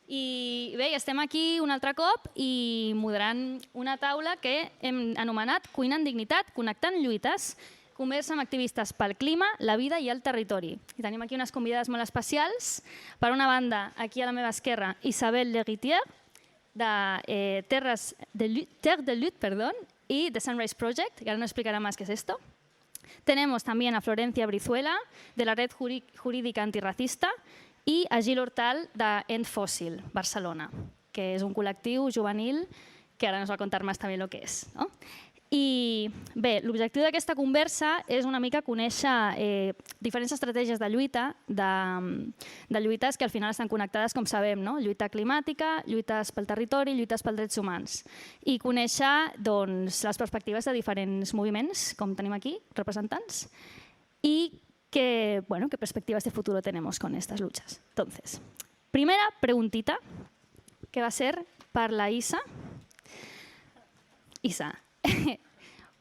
I bé, estem aquí un altre cop i moderant una taula que hem anomenat Cuinant, dignitat, connectant, lluites, conversa amb activistes pel clima, la vida i el territori. I tenim aquí unes convidades molt especials. Per una banda, aquí a la meva esquerra, Isabelle L'Héritier, de Terres de Luttes, y de Sunrise Project, que ahora nos explicará más qué es esto. Tenemos también a Florencia Brizuela, de la red jurídica antirracista, i a Gil Hortal de End Fòssil, Barcelona, que és un col·lectiu juvenil que ara nos va contar més també el que és. I bé, l'objectiu d'aquesta conversa és una mica conèixer diferents estratègies de lluita, de lluites que al final estan connectades, com sabem, lluita climàtica, lluites pel territori, lluites pels drets humans. I conèixer les perspectives de diferents moviments, com tenim aquí, representants, i qué perspectivas de futuro tenemos con estas luchas. Entonces, primera preguntita, que va a ser para la Isa. Isa,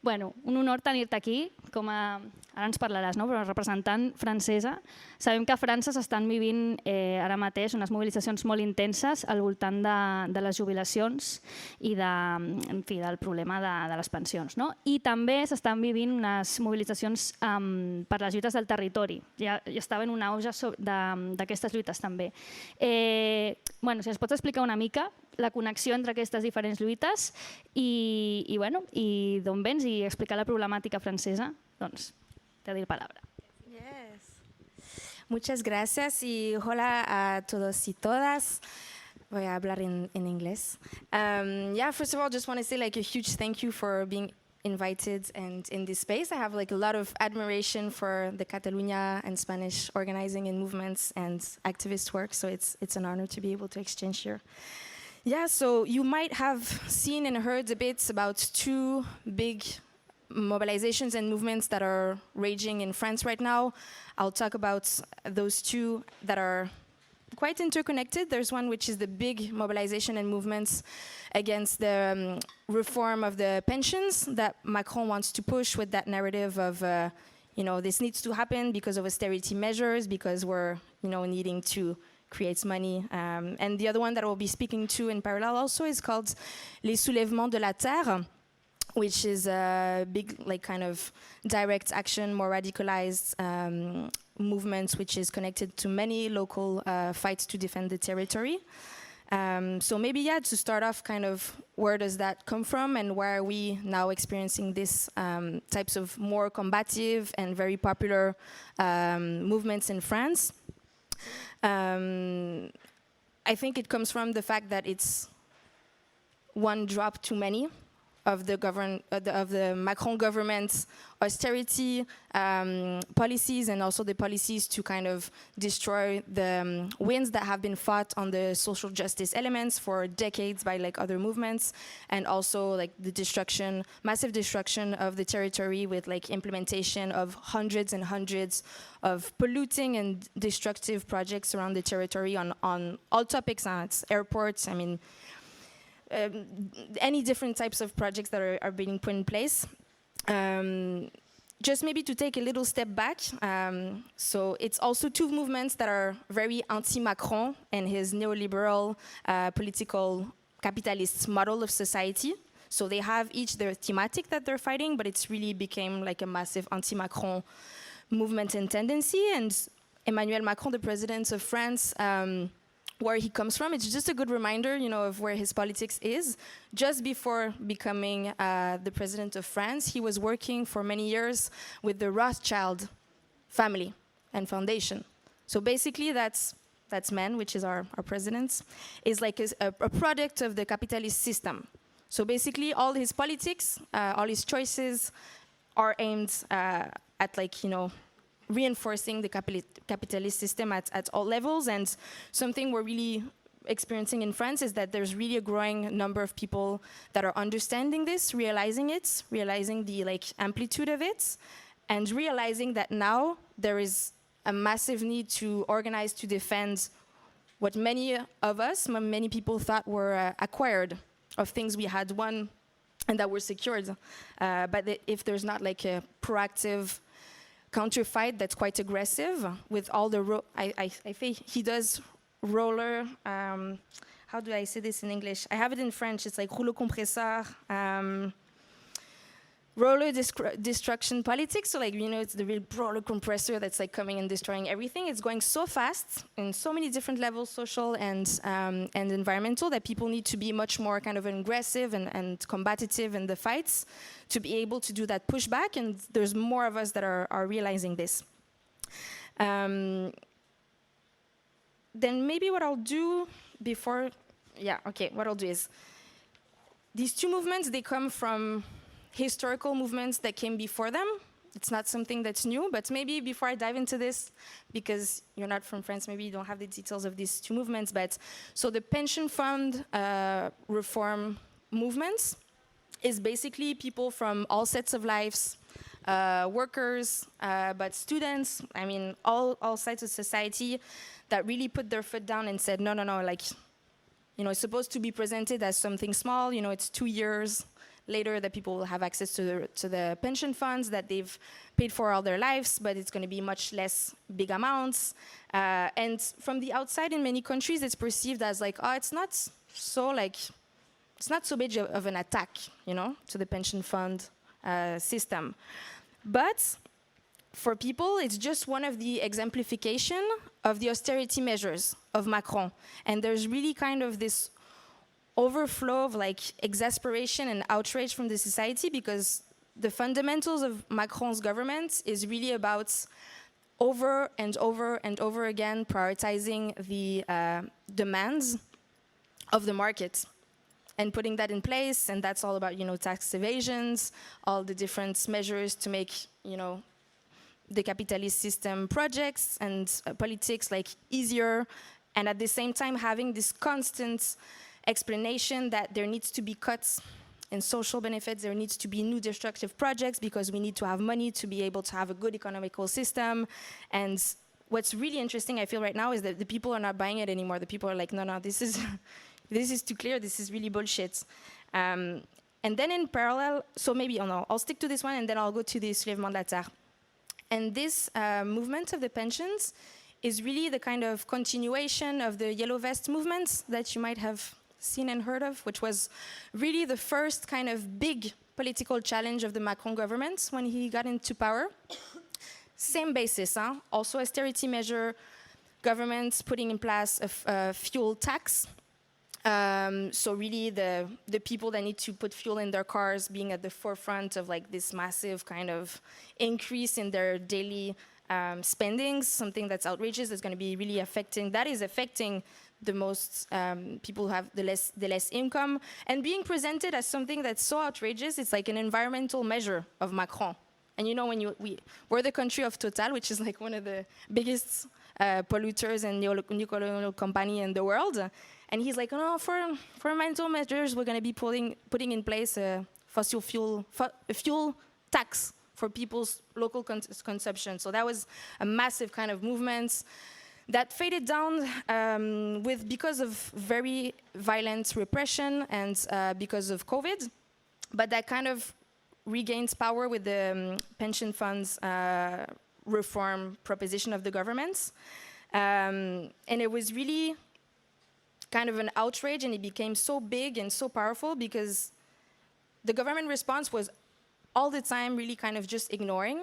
bueno, un honor tenir-te aquí, ara ens parlaràs, però representant francesa. Sabem que a França s'estan vivint ara mateix unes mobilitzacions molt intenses al voltant de les jubilacions i del problema de les pensions. I també s'estan vivint unes mobilitzacions per les lluites del territori. Ja estava en un auge d'aquestes lluites també. Si ens pots explicar una mica la connexió entre aquestes diferents lluites i d'on vens i explicar la problemàtica francesa, doncs te doy la palabra. Yes. Muchas gracias y hola a todos y todas. Voy a hablar en inglés. First of all, just want to say a huge thank you for being invited and in this space. I have a lot of admiration for the Catalunya and Spanish organizing and movements and activist work, so it's an honor to be able to exchange here. So you might have seen and heard a bit about two big mobilizations and movements that are raging in France right now. I'll talk about those two that are quite interconnected. There's one which is the big mobilization and movements against the reform of the pensions that Macron wants to push with that narrative of this needs to happen because of austerity measures, because we're needing to create money. And the other one that I will be speaking to in parallel also is called Les Soulèvements de la Terre, which is a big kind of direct action, more radicalized movement, which is connected to many local fights to defend the territory. So maybe, to start off, where does that come from and why are we now experiencing these types of more combative and very popular movements in France? I think it comes from the fact that it's one drop too many of the Macron government's austerity policies and also the policies to destroy the wins that have been fought on the social justice elements for decades by other movements, and also the massive destruction of the territory with implementation of hundreds and hundreds of polluting and destructive projects around the territory on all topics. It's airports, any different types of projects that are being put in place. Just maybe to take a little step back, so it's also two movements that are very anti-Macron and his neoliberal political capitalist model of society. So they have each their thematic that they're fighting, but it's really became a massive anti-Macron movement and tendency. And Emmanuel Macron, the president of France, where he comes from, it's just a good reminder, of where his politics is. Just before becoming the president of France, he was working for many years with the Rothschild family and foundation. So basically, that's man, which is our president, is a product of the capitalist system. So basically, all his politics, all his choices are aimed at reinforcing the capitalist system at all levels. And something we're really experiencing in France is that there's really a growing number of people that are understanding this, realizing the amplitude of it, and realizing that now there is a massive need to organize to defend what many people thought were acquired, of things we had won and that were secured. But if there's not a proactive counterfight that's quite aggressive with all the I think he does roller, how do I say this in English? I have it in French, it's like rouleau compresseur, roller destruction politics. So like, you know, it's the real roller compressor that's like coming and destroying everything. It's going so fast in so many different levels, social and environmental, that people need to be much more kind of aggressive and combative in the fights to be able to do that pushback. And there's more of us that are realizing this. Then maybe what I'll do before, what I'll do is, these two movements, they come from historical movements that came before them. It's not something that's new, but maybe before I dive into this, because you're not from France, maybe you don't have the details of these two movements, but so the pension fund reform movements is basically people from all sets of lives, workers, but students, I mean, all sides of society that really put their foot down and said, no, like, you know, it's supposed to be presented as something small, you know, it's 2 years later that people will have access to the pension funds that they've paid for all their lives, but it's going to be much less big amounts. And from the outside, in many countries, it's perceived as like, oh, it's not so big of an attack, you know, to the pension fund system. But for people, it's just one of the exemplification of the austerity measures of Macron. And there's really kind of this overflow of like exasperation and outrage from the society, because the fundamentals of Macron's government is really about over and over and over again prioritizing the demands of the market and putting that in place. And that's all about, you know, tax evasions, all the different measures to make, you know, the capitalist system projects and politics like easier, and at the same time having this constant explanation that there needs to be cuts in social benefits, there needs to be new destructive projects because we need to have money to be able to have a good economical system. And what's really interesting, I feel right now, is that the people are not buying it anymore. The people are like, no, this is too clear, this is really bullshit. And then in parallel, so maybe, I'll stick to this one and then I'll go to the soulèvement de la terre. And this movement of the pensions is really the kind of continuation of the Yellow Vest movements that you might have seen and heard of, which was really the first kind of big political challenge of the Macron government when he got into power. Same basis, also austerity measure, governments putting in place a fuel tax. So really the people that need to put fuel in their cars being at the forefront of like this massive kind of increase in their daily spendings, something that's outrageous, that's going to be really affecting the most people who have the less income, and being presented as something that's so outrageous, it's like an environmental measure of Macron. And you know, when we're the country of Total, which is like one of the biggest polluters and neocolonial company in the world, and he's like, oh, for environmental measures, we're going to be putting in place a fuel tax for people's local consumption. So that was a massive kind of movement that faded down because of very violent repression and because of COVID, but that kind of regains power with the pension funds reform proposition of the governments. And it was really kind of an outrage, and it became so big and so powerful because the government response was all the time really kind of just ignoring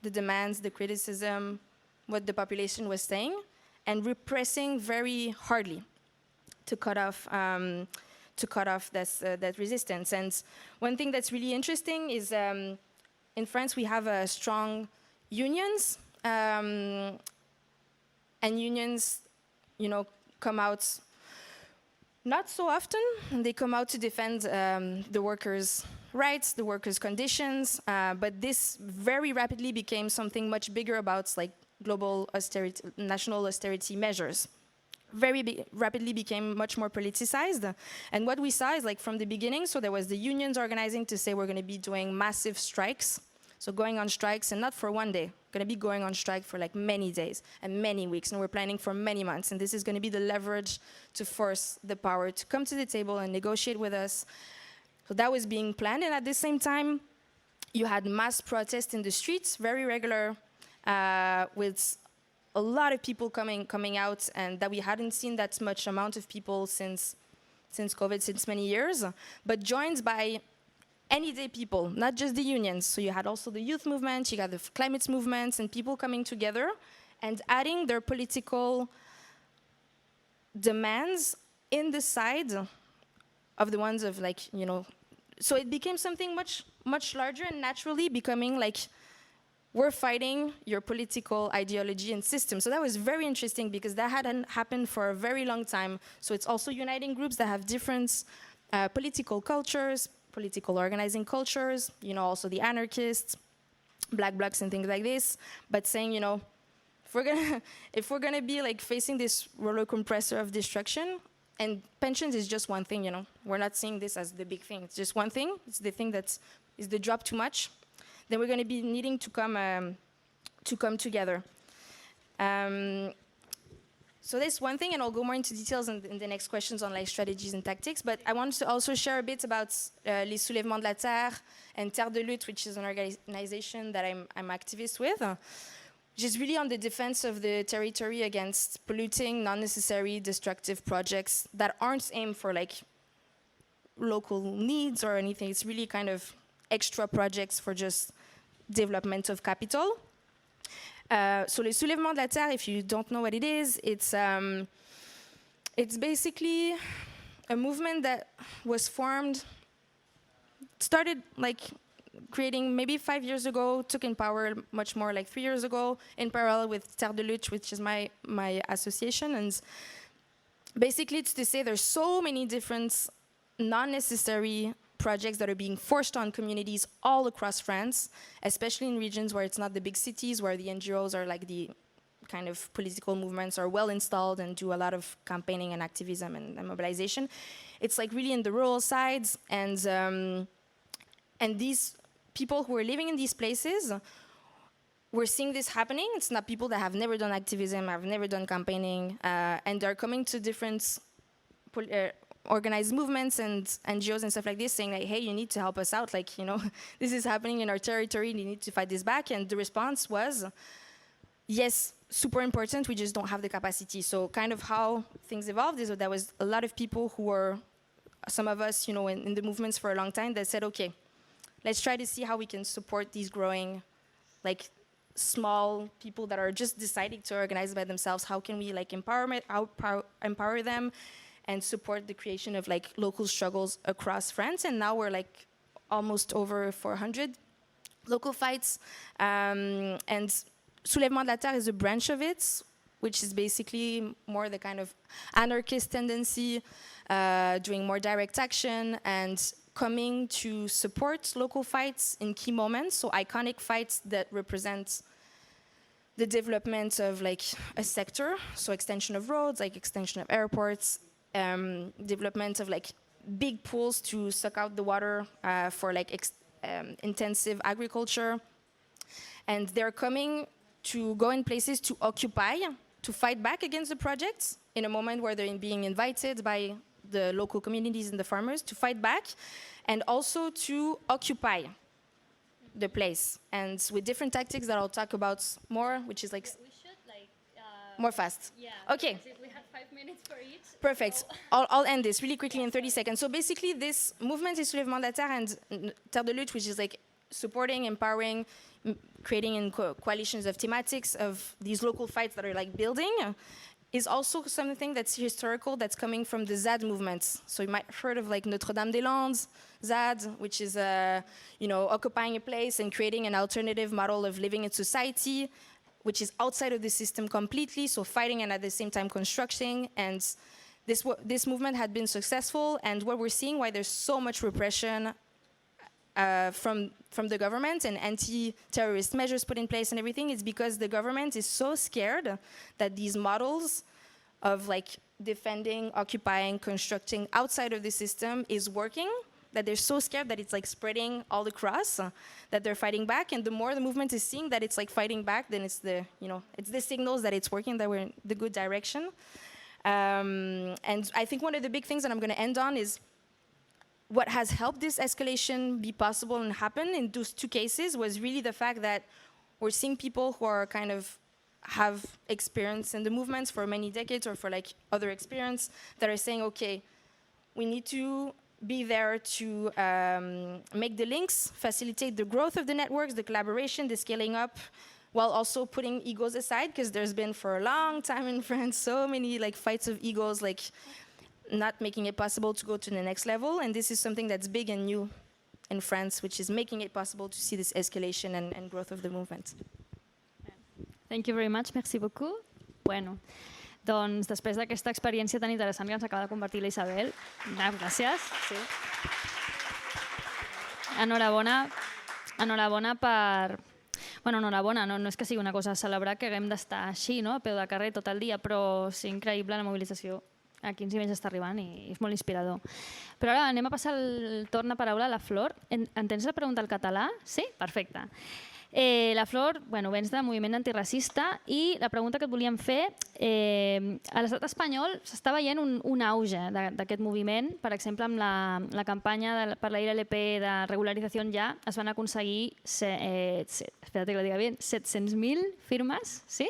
the demands, the criticism, what the population was saying, and repressing very hardly to cut off that resistance. And one thing that's really interesting is in France we have strong unions, and unions, you know, come out not so often. They come out to defend the workers' rights, the workers' conditions, but this very rapidly became something much bigger about like global austerity, national austerity measures. Rapidly became much more politicized. And what we saw is like from the beginning, so there was the unions organizing to say we're going to be doing massive strikes. So going on strikes, and not for one day, going to be going on strike for like many days and many weeks, and we're planning for many months. And this is going to be the leverage to force the power to come to the table and negotiate with us. So that was being planned. And at the same time, you had mass protests in the streets, very regular, with a lot of people coming out, and that we hadn't seen that much amount of people since COVID, since many years, but joined by anyday people, not just the unions. So you had also the youth movement, you got the climate movements, and people coming together and adding their political demands in the side of the ones of like, you know, so it became something much larger and naturally becoming like, we're fighting your political ideology and system. So that was very interesting because that hadn't happened for a very long time. So it's also uniting groups that have different political cultures, political organizing cultures, you know, also the anarchists, black blocs and things like this, but saying, you know, if we're gonna be like facing this roller compressor of destruction, and pensions is just one thing, you know, we're not seeing this as the big thing. It's just one thing. It's the thing that is the drop too much. Then we're going to be needing to come together. So that's one thing, and I'll go more into details in the next questions on like strategies and tactics. But I want to also share a bit about les soulèvements de la Terre and Terres de Lutte, which is an organization that I'm activist with, which is really on the defense of the territory against polluting, non-necessary, destructive projects that aren't aimed for like local needs or anything. It's really kind of extra projects for just development of capital. So les soulèvements de la Terre, if you don't know what it is, it's basically a movement that was formed, started like creating maybe 5 years ago, took in power much more like 3 years ago, in parallel with Terres de Lutte, which is my association. And basically it's to say there's so many different non-necessary projects that are being forced on communities all across France, especially in regions where it's not the big cities, where the NGOs are like the kind of political movements are well installed and do a lot of campaigning and activism and mobilization. It's like really in the rural sides, and these people who are living in these places, we're seeing this happening. It's not people that have never done activism, have never done campaigning, and they're coming to different organized movements and NGOs and stuff like this, saying like, hey, you need to help us out. Like, you know, this is happening in our territory, and you need to fight this back. And the response was, yes, super important, we just don't have the capacity. So kind of how things evolved is that there was a lot of people who were, some of us, you know, in the movements for a long time, that said, okay, let's try to see how we can support these growing, like, small people that are just deciding to organize by themselves. How can we like empower them and support the creation of like local struggles across France? And now we're like almost over 400 local fights. And Soulèvement de la Terre is a branch of it, which is basically more the kind of anarchist tendency, doing more direct action and coming to support local fights in key moments, so iconic fights that represent the development of like a sector, so extension of roads, like extension of airports, development of like big pools to suck out the water for like intensive agriculture. And they're coming to go in places to occupy, to fight back against the projects in a moment where they're being invited by the local communities and the farmers to fight back, and also to occupy the place. And with different tactics that I'll talk about more, which is like... Yeah, we should like... more fast. Yeah. Okay. We have 5 minutes for each. Perfect. So. I'll end this really quickly in 30 seconds. So basically this movement is Soulèvement de la Terre and Terres de Lutte, which is like supporting, empowering, creating in coalitions of thematics of these local fights that are like building, is also something that's historical, that's coming from the ZAD movements. So you might have heard of like Notre-Dame-des-Landes, ZAD, which is you know, occupying a place and creating an alternative model of living in society, which is outside of the system completely, so fighting and at the same time constructing. And this movement had been successful, and what we're seeing why there's so much repression from the government and anti-terrorist measures put in place and everything, is because the government is so scared that these models of like defending, occupying, constructing outside of the system is working, that they're so scared that it's like spreading all across, that they're fighting back. And the more the movement is seeing that it's like fighting back, then it's the, you know, it's the signals that it's working, that we're in the good direction. And I think one of the big things that I'm going to end on is what has helped this escalation be possible and happen in those two cases was really the fact that we're seeing people who are kind of have experience in the movements for many decades or for like other experience that are saying, okay, we need to be there to make the links, facilitate the growth of the networks, the collaboration, the scaling up, while also putting egos aside, because there's been for a long time in France so many like fights of egos, like not making it possible to go to the next level. And this is something that's big and new in France, which is making it possible to see this escalation and growth of the movement. Thank you very much, merci beaucoup. Bueno, doncs després d'aquesta experiència tan interessant que ens acaba de compartir la Isabel, gràcies. Sí. Enhorabona per... Bueno, enhorabona, no és que sigui una cosa a celebrar que haguem d'estar així, no? A peu de carrer tot el dia, però sí, increïble la mobilització a quins nivells està arribant i és molt inspirador. Però ara anem a passar el torn de paraula a la Flor. Entens la pregunta al català? Sí? Perfecte. La Flor, bueno, vens del moviment antirracista i la pregunta que et volíem fer, a l'estat espanyol s'està veient un auge d'aquest moviment. Per exemple, amb la campanya per la ILP de regularització ja es van aconseguir 700.000 firmes, sí?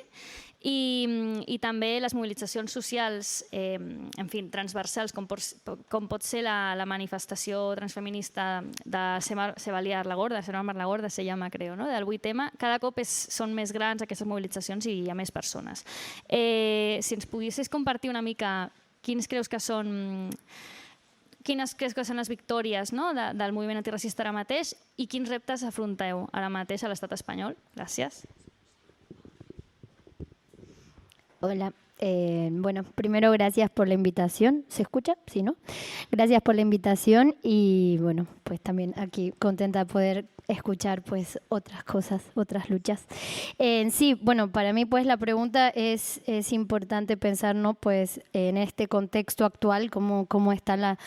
I també les mobilitzacions socials, en fi, transversals, com pot ser la manifestació transfeminista de Sebaliar la Gorda, Mar la Gorda se llama, creo, ¿no? Del 8M, cada cop són més grans aquestes mobilitzacions i hi ha més persones. Si ens poguessis compartir una mica quines creus que són les victòries del moviment antiracista ara mateix i quins reptes afronteu ara mateix a l'estat espanyol? Gràcies. Hola, bueno, primero gracias por la invitación. ¿Se escucha? Sí, ¿no? Gracias por la invitación y bueno, pues también aquí contenta de poder escuchar pues otras cosas, otras luchas. Sí, bueno, para mí pues la pregunta es importante pensar, ¿no? Pues en este contexto actual cómo están las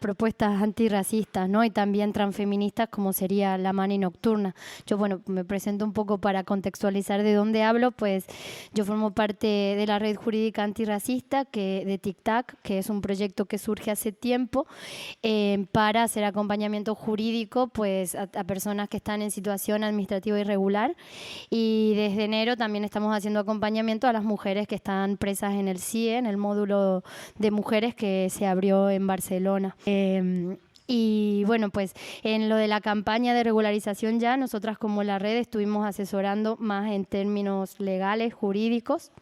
propuestas antirracistas, ¿no? Y también transfeministas como sería la mani nocturna. Yo, bueno, me presento un poco para contextualizar de dónde hablo, pues yo formo parte de la red jurídica antirracista de TIC-TAC, que es un proyecto que surge hace tiempo para hacer acompañamiento jurídico pues a personas que están en situación administrativa irregular, y desde enero también estamos haciendo acompañamiento a las mujeres que están presas en el CIE, en el módulo de mujeres que se abrió en Barcelona. Y bueno, pues en lo de la campaña de regularización ya, nosotras como la red estuvimos asesorando más en términos legales, jurídicos.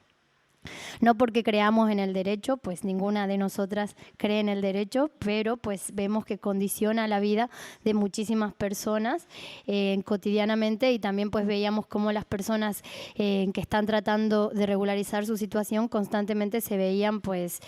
No porque creamos en el derecho, pues ninguna de nosotras cree en el derecho, pero pues vemos que condiciona la vida de muchísimas personas cotidianamente, y también pues veíamos cómo las personas que están tratando de regularizar su situación constantemente se veían pues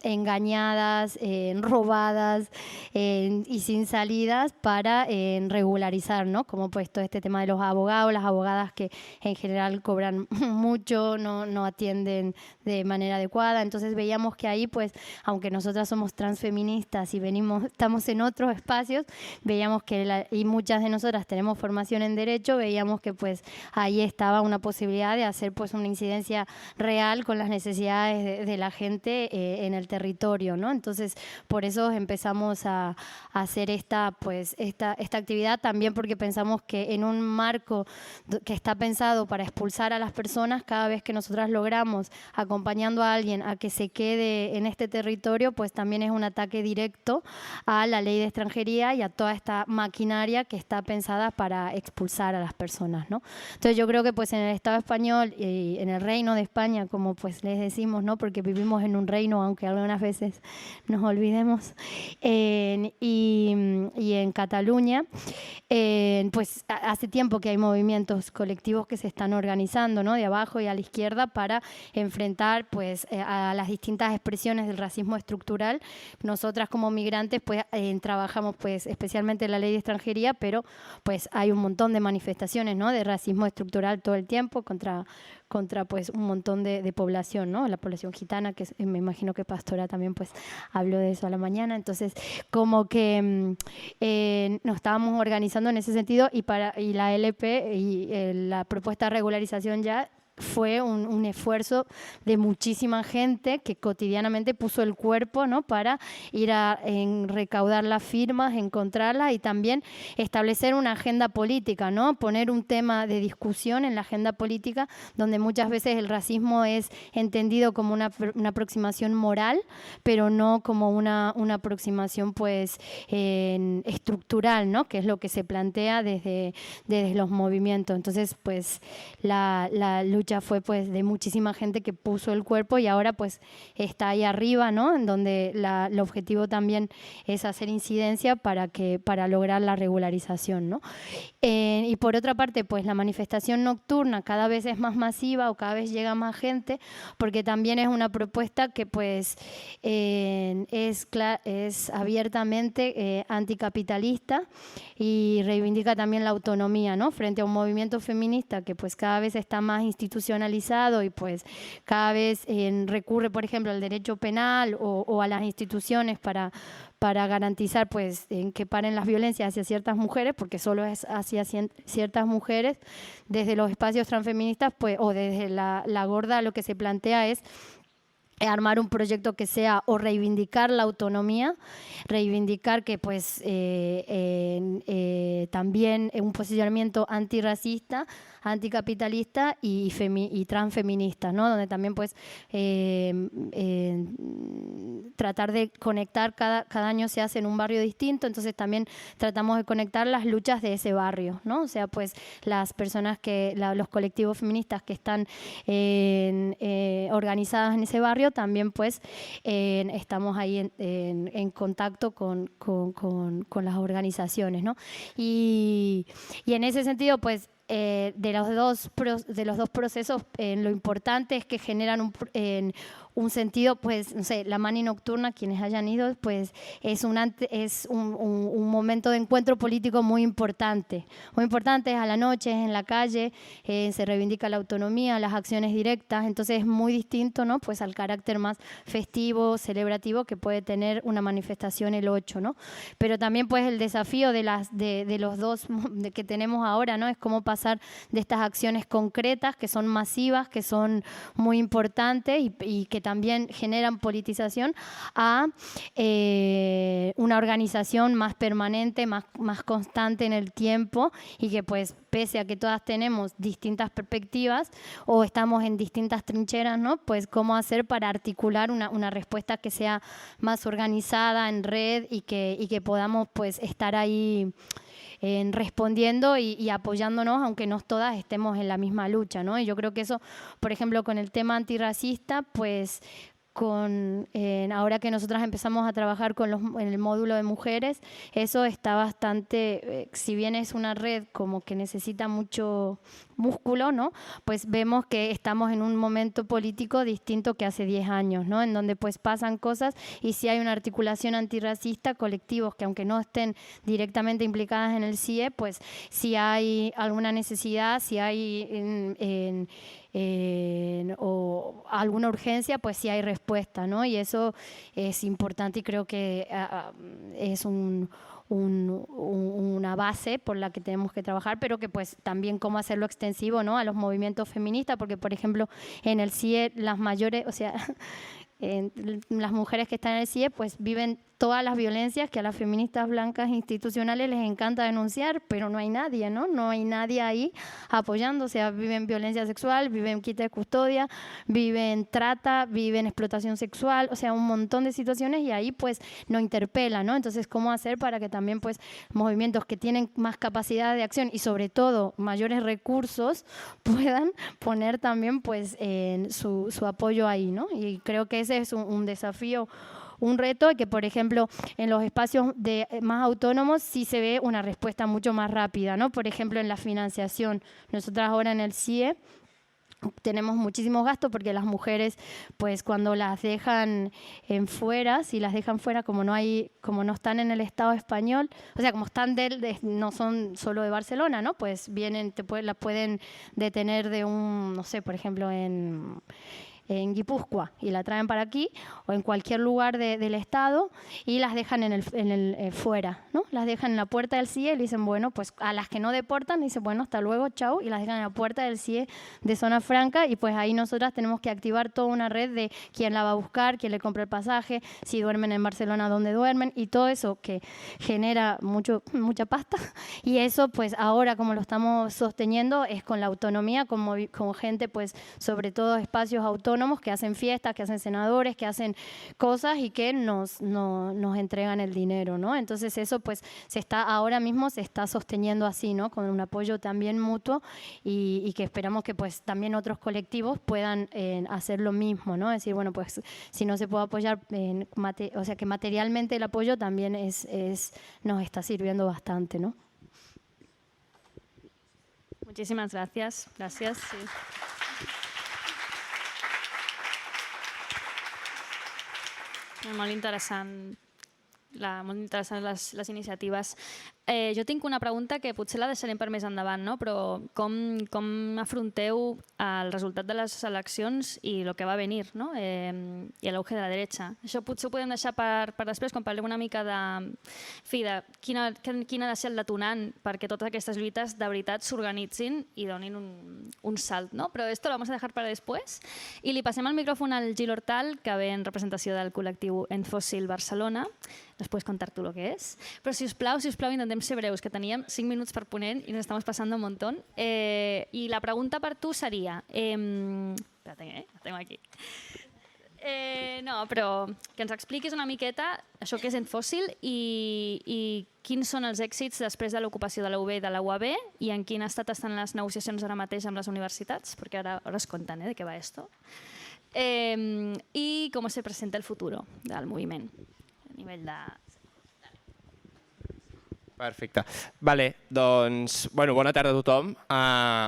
engañadas, robadas y sin salidas para regularizar, ¿no? Como pues todo este tema de los abogados, las abogadas que en general cobran mucho, no atienden de manera adecuada. Entonces veíamos que ahí, pues, aunque nosotras somos transfeministas y estamos en otros espacios, veíamos que y muchas de nosotras tenemos formación en derecho, veíamos que pues ahí estaba una posibilidad de hacer pues una incidencia real con las necesidades de la gente en el territorio, ¿no? Entonces por eso empezamos a hacer esta actividad, también porque pensamos que en un marco que está pensado para expulsar a las personas, cada vez que nosotras logramos acompañando a alguien a que se quede en este territorio, pues también es un ataque directo a la ley de extranjería y a toda esta maquinaria que está pensada para expulsar a las personas, ¿no? Entonces yo creo que pues en el Estado español y en el Reino de España, como pues les decimos, ¿no? Porque vivimos en un reino, aunque algunas veces nos olvidemos, y en Cataluña, pues hace tiempo que hay movimientos colectivos que se están organizando, ¿no? De abajo y a la izquierda para enfrentar pues a las distintas expresiones del racismo estructural. Nosotras como migrantes pues trabajamos pues especialmente en la ley de extranjería, pero pues hay un montón de manifestaciones, ¿no? De racismo estructural todo el tiempo contra pues un montón de población, ¿no? La población gitana, que me imagino que Pastora también pues habló de eso a la mañana. Entonces como que nos estábamos organizando en ese sentido, y la LP y la propuesta de regularización ya fue un esfuerzo de muchísima gente que cotidianamente puso el cuerpo, ¿no? Para ir a recaudar las firmas, encontrarlas y también establecer una agenda política, ¿no? Poner un tema de discusión en la agenda política donde muchas veces el racismo es entendido como una aproximación moral, pero no como una aproximación pues estructural, ¿no? Que es lo que se plantea desde los movimientos. Entonces, pues la lucha fue pues de muchísima gente que puso el cuerpo y ahora pues está ahí arriba, ¿no? En donde el objetivo también es hacer incidencia para lograr la regularización, ¿no? Y por otra parte, pues la manifestación nocturna cada vez es más masiva o cada vez llega más gente, porque también es una propuesta que pues es abiertamente anticapitalista y reivindica también la autonomía, ¿no? Frente a un movimiento feminista que pues cada vez está más institucionalizado y pues cada vez recurre, por ejemplo, al derecho penal o a las instituciones para garantizar pues que paren las violencias hacia ciertas mujeres, porque solo es hacia ciertas mujeres. Desde los espacios transfeministas pues, o desde la gorda lo que se plantea es armar un proyecto que sea o reivindicar la autonomía, reivindicar que pues también un posicionamiento antirracista, anticapitalista y transfeminista, ¿no? Donde también pues tratar de conectar, cada año se hace en un barrio distinto, entonces también tratamos de conectar las luchas de ese barrio, ¿no? O sea, pues las personas los colectivos feministas que están organizadas en ese barrio, también pues estamos ahí en contacto con las organizaciones, ¿no? Y en ese sentido, pues de los dos procesos, lo importante es que generan un sentido, pues, no sé, la mani nocturna, quienes hayan ido, pues es un momento de encuentro político muy importante. Muy importante, es a la noche, es en la calle, se reivindica la autonomía, las acciones directas, entonces es muy distinto, ¿no? Pues al carácter más festivo, celebrativo que puede tener una manifestación el 8, ¿no? Pero también pues el desafío de los dos que tenemos ahora, ¿no? Es cómo pasar de estas acciones concretas que son masivas, que son muy importantes y que también generan politización a una organización más permanente, más constante en el tiempo y que pues pese a que todas tenemos distintas perspectivas o estamos en distintas trincheras, ¿no? Pues cómo hacer para articular una respuesta que sea más organizada en red y que podamos pues estar ahí respondiendo y apoyándonos, aunque no todas estemos en la misma lucha, ¿no? Y yo creo que eso, por ejemplo, con el tema antirracista, pues ahora que nosotras empezamos a trabajar en el módulo de mujeres, eso está bastante, si bien es una red como que necesita mucho músculo, ¿no? Pues vemos que estamos en un momento político distinto que hace 10 años, ¿no? En donde pues pasan cosas y si hay una articulación antirracista, colectivos que aunque no estén directamente implicadas en el CIE, pues si hay alguna necesidad, si hay o alguna urgencia, pues sí hay respuesta, ¿no? Y eso es importante y creo que es una base por la que tenemos que trabajar, pero que pues también cómo hacerlo extensivo, ¿no? A los movimientos feministas, porque por ejemplo en el CIE las mayores, o sea, las mujeres que están en el CIE pues viven todas las violencias que a las feministas blancas institucionales les encanta denunciar, pero no hay nadie, ¿no? No hay nadie ahí apoyando, o sea, viven violencia sexual, viven quita de custodia, viven trata, viven explotación sexual, o sea, un montón de situaciones y ahí pues no interpela, ¿no? Entonces, ¿cómo hacer para que también pues movimientos que tienen más capacidad de acción y sobre todo mayores recursos puedan poner también pues su apoyo ahí, ¿no? Y creo que ese es un desafío, un reto, que por ejemplo en los espacios más autónomos sí se ve una respuesta mucho más rápida, ¿no? Por ejemplo en la financiación, nosotras ahora en el CIE tenemos muchísimos gastos porque las mujeres pues cuando las dejan fuera, si las dejan fuera como no están en el Estado español, o sea como están no son solo de Barcelona, ¿no? Pues vienen, las pueden detener de no sé, por ejemplo en Guipúzcoa y la traen para aquí o en cualquier lugar del estado y las dejan fuera, ¿no? Las dejan en la puerta del CIE y dicen, bueno, pues a las que no deportan, dicen, bueno, hasta luego, chau, y las dejan en la puerta del CIE de Zona Franca y pues ahí nosotras tenemos que activar toda una red de quién la va a buscar, quién le compra el pasaje, si duermen en Barcelona, dónde duermen y todo eso que genera mucha pasta y eso pues ahora como lo estamos sosteniendo es con la autonomía, con gente pues sobre todo espacios autónomos que hacen fiestas, que hacen senadores, que hacen cosas y que nos entregan el dinero, ¿no? Entonces eso pues ahora mismo se está sosteniendo así, ¿no? Con un apoyo también mutuo y que esperamos que pues también otros colectivos puedan hacer lo mismo, ¿no? Es decir, bueno, pues si no se puede apoyar, o sea que materialmente el apoyo también nos está sirviendo bastante, ¿no? Muchísimas gracias. Gracias. Sí. Molt interessant les iniciatives. Jo tinc una pregunta que potser la deixarem per més endavant, no? Però com afronteu el resultat de les eleccions i el que va venir, no? I l'auge de la dreta. Això potser ho podem deixar per després, quan parlem una mica de quin ha de ser el detonant perquè totes aquestes lluites de veritat s'organitzin i donin un salt, no? Però esto lo vamos a dejar para después. I li passem el micròfon al Gil Hortal, que ve en representació del col·lectiu En Fósil Barcelona. Nos puedes contar tú lo que es. Pero si us plau, intentem ser breus, que teníem 5 minuts per ponent i nos estamos pasando un montón. I la pregunta per tu seria... Espérate, la tengo aquí. No, però que ens expliquis una miqueta això que és En Fósil i quins són els èxits després de l'ocupació de la UB i de la UAB i en quin estat estan les negociacions ara mateix amb les universitats, perquè ara es conten de què va esto. I com se presenta el futuro del moviment a nivell de... Perfecte. Vale, doncs, bona tarda a tothom.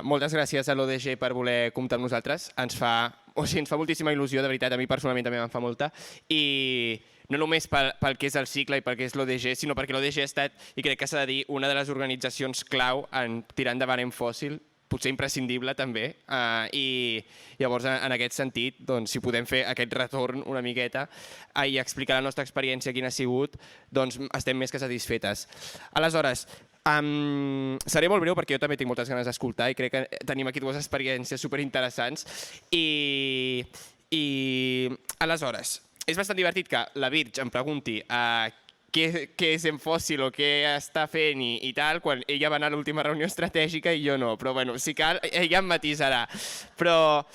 Moltes gràcies a l'ODG per voler comptar amb nosaltres. Ens fa moltíssima il·lusió, de veritat, a mi personalment també me'n fa molta. I no només pel que és el cicle i pel que és l'ODG, sinó perquè l'ODG ha estat, i crec que s'ha de dir, una de les organitzacions clau en tirar endavant En Fósil, potser imprescindible també, i llavors en aquest sentit, si podem fer aquest retorn una miqueta i explicar la nostra experiència quina ha sigut, doncs estem més que satisfetes. Aleshores, seré molt breu perquè jo també tinc moltes ganes d'escoltar i crec que tenim aquí dues experiències superinteressants i aleshores, és bastant divertit que la Virg em pregunti què és En Fósil o què està fent i tal, quan ella va anar a l'última reunió estratègica i jo no, però bueno, si cal, ella em matisarà. Però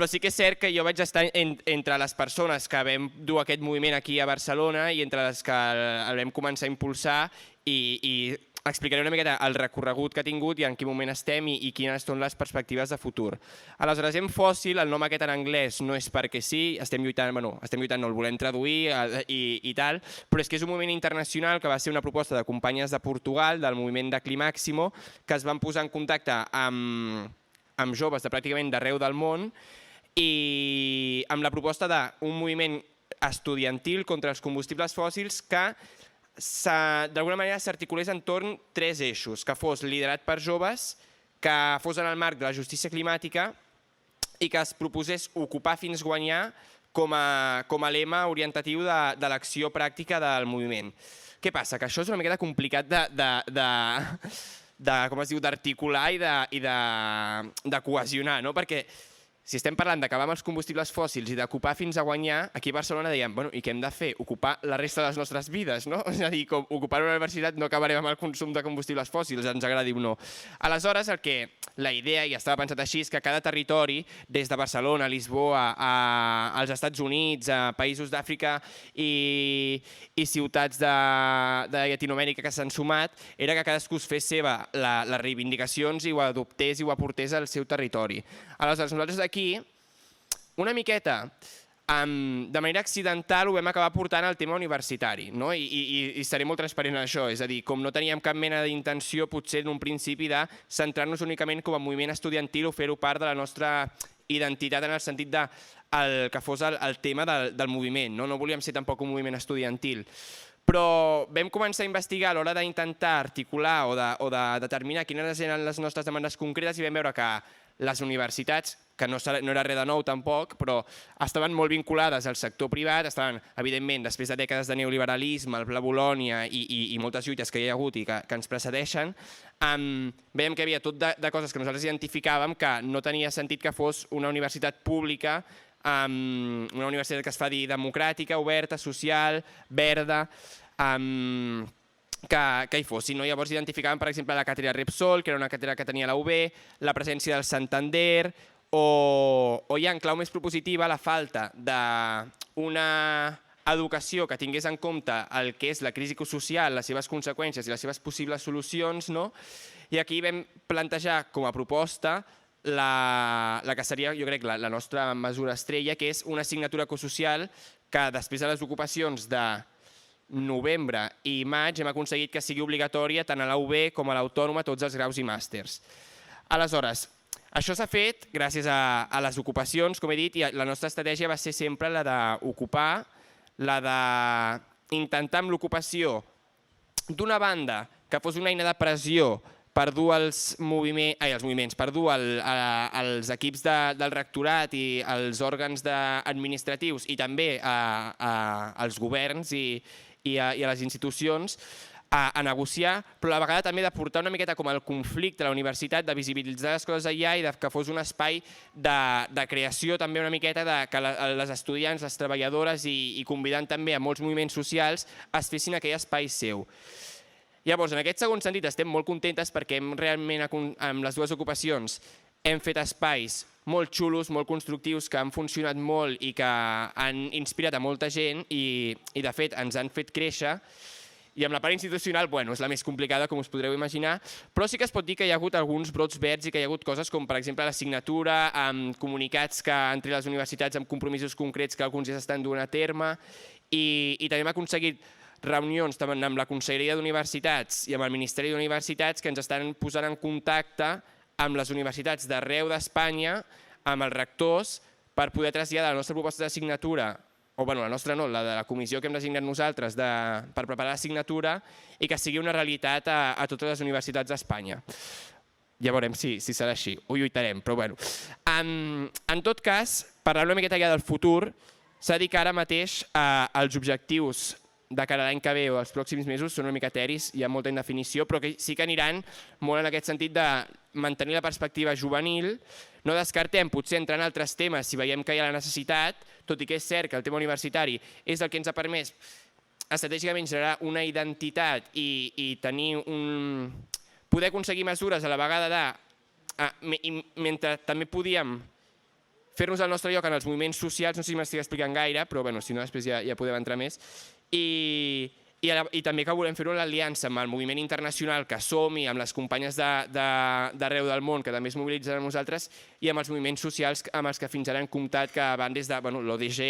sí que és cert que jo vaig estar entre les persones que vam dur aquest moviment aquí a Barcelona i entre les que el vam començar a impulsar i explicaré una miqueta el recorregut que ha tingut i en quin moment estem i quines són les perspectives de futur. Aleshores, En Fósil, el nom aquest en anglès no és perquè sí, estem lluitant, no el volem traduir i tal, però és que és un moviment internacional que va ser una proposta de companyes de Portugal, del moviment de Climáximo, que es van posar en contacte amb joves de pràcticament d'arreu del món i amb la proposta d'un moviment estudiantil contra els combustibles fòssils que d'alguna manera s'articulés entorn 3 eixos, que fos liderat per joves, que fos en el marc de la justícia climàtica i que es proposés ocupar fins guanyar com a lema orientatiu de l'acció pràctica del moviment. Què passa? Que això és una miqueta complicat d'articular i de cohesionar, perquè si estem parlant d'acabar amb els combustibles fòssils i d'ocupar fins a guanyar, aquí a Barcelona dèiem, i què hem de fer? Ocupar la resta de les nostres vides, no? És a dir, com ocupar una universitat no acabarem amb el consum de combustibles fòssils, ens agradi o no. Aleshores, la idea, i estava pensat així, és que cada territori, des de Barcelona, Lisboa, als Estats Units, a països d'Àfrica i ciutats de Llatinoamèrica que s'han sumat, era que cadascú es fes seva les reivindicacions i ho adoptés i ho aportés al seu territori. Aleshores, nosaltres aquí, una miqueta, de manera accidental ho vam acabar portant al tema universitari, i seré molt transparent en això, és a dir, com no teníem cap mena d'intenció potser en un principi de centrar-nos únicament com a moviment estudiantil o fer-ho part de la nostra identitat en el sentit que fos el tema del moviment, no volíem ser tampoc un moviment estudiantil. Però vam començar a investigar a l'hora d'intentar articular o de determinar quines eren les nostres demandes concretes i vam veure que les universitats, que no era res de nou tampoc, però estaven molt vinculades al sector privat, estaven, evidentment, després de dècades de neoliberalisme, el Pla Bolònia i moltes lluites que hi ha hagut i que ens precedeixen, veiem que hi havia tot de coses que nosaltres identificàvem que no tenia sentit que fos una universitat pública, una universitat que es fa dir democràtica, oberta, social, verda, que hi fossin. Llavors identificàvem, per exemple, la càtedra Repsol, que era una càtedra que tenia la UB, la presència del Santander, o ja en clau més propositiva la falta d'una educació que tingués en compte el que és la crisi social, les seves conseqüències i les seves possibles solucions, i aquí vam plantejar com a proposta la que seria, jo crec, la nostra mesura estrella, que és una assignatura ecosocial que després de les ocupacions de novembre i maig hem aconseguit que sigui obligatòria tant a la UB com a l'Autònoma, tots els graus i màsters. Aleshores, això s'ha fet gràcies a les ocupacions, com he dit, i la nostra estratègia va ser sempre la d'ocupar, la d'intentar amb l'ocupació, d'una banda, que fos una eina de pressió per dur els moviments, per dur els equips del rectorat i els òrgans administratius i també als governs i a les institucions a negociar, però a la vegada també de portar una miqueta com el conflicte a la universitat, de visibilitzar les coses allà i que fos un espai de creació també una miqueta que les estudiants, les treballadores i convidant també a molts moviments socials es fessin aquell espai seu. Llavors, en aquest segon sentit estem molt contentes perquè realment amb les dues ocupacions hem fet espais molt xulos, molt constructius, que han funcionat molt i que han inspirat a molta gent i de fet ens han fet créixer. I amb la part institucional, bueno, és la més complicada, com us podreu imaginar, però sí que es pot dir que hi ha hagut alguns brots verds i que hi ha hagut coses com, per exemple, la signatura, amb comunicats entre les universitats amb compromisos concrets que alguns ja s'estan duent a terme, i també hem aconseguit reunions tant amb la Conselleria d'Universitats i amb el Ministeri d'Universitats que ens estan posant en contacte amb les universitats d'arreu d'Espanya, amb els rectors, per poder traslladar la nostra proposta de signatura, o la nostra no, la de la comissió que hem designat nosaltres per preparar la signatura i que sigui una realitat a totes les universitats d'Espanya. Ja veurem si serà així, ho lluitarem, però bueno. En tot cas, parlant una miqueta ja del futur, s'ha de dir que ara mateix els objectius de cara a l'any que ve o els pròxims mesos són una mica eteris, hi ha molta indefinició, però que sí que aniran molt en aquest sentit de mantenir la perspectiva juvenil. No descartem potser entrar en altres temes si veiem que hi ha la necessitat, tot i que és cert que el tema universitari és el que ens ha permès estratègicament generar una identitat i tenir poder aconseguir mesures a la vegada mentre també podíem fer-nos el nostre lloc en els moviments socials, no sé si m'estic explicant gaire, però si no després ja podem entrar més, i també que volem fer-ho en l'aliança amb el moviment internacional que som i amb les companyes d'arreu del món que també es mobilitzen amb nosaltres i amb els moviments socials amb els que fins ara hem comptat, que van des de l'ODG,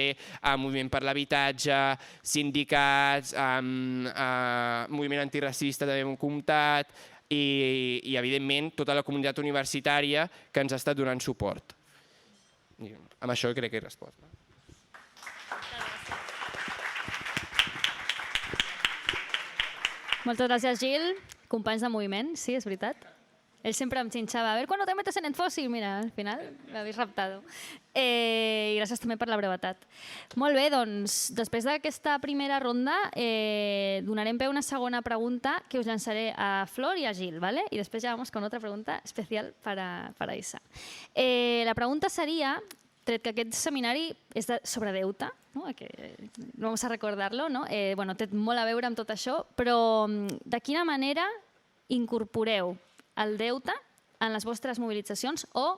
Moviment per l'Habitatge, sindicats, moviment antirracista també hem comptat i evidentment tota la comunitat universitària que ens ha estat donant suport. Amb això crec que he respost. Moltes gràcies, Gil. Companys de moviment, sí, és veritat. Ell sempre em xinxava, a ver, ¿cuándo te metes en el fósil? Mira, al final l'habéis raptado. I gràcies també per la brevetat. Molt bé, doncs, després d'aquesta primera ronda donarem peu a una segona pregunta que us llançaré a Flor i a Gil, ¿vale? I després ja vamos con otra pregunta especial para Isa. La pregunta seria, tret que aquest seminari és sobre deute, vamos a recordarlo, té molt a veure amb tot això, però de quina manera incorporeu el deute en les vostres mobilitzacions o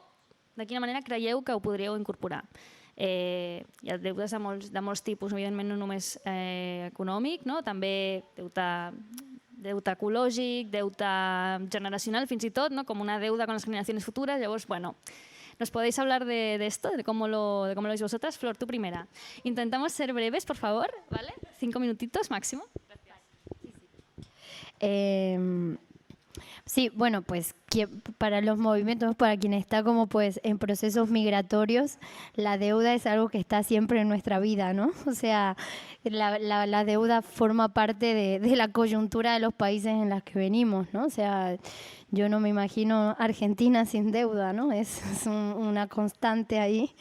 de quina manera creieu que ho podríeu incorporar? Hi ha deutes de molts tipus, evidentment no només econòmic, també deute ecològic, deute generacional fins i tot, com una deuda con las generaciones futuras. Llavors, bueno, ¿nos podéis hablar de esto, de cómo lo veis vosotras? Flor, tú primera. Intentamos ser breves, por favor, ¿vale? 5 minutitos máximo. Sí, bueno, pues para los movimientos, para quien está como pues en procesos migratorios, la deuda es algo que está siempre en nuestra vida, ¿no? O sea, la deuda forma parte de la coyuntura de los países en los que venimos, ¿no? O sea, yo no me imagino Argentina sin deuda, ¿no? Es una constante ahí.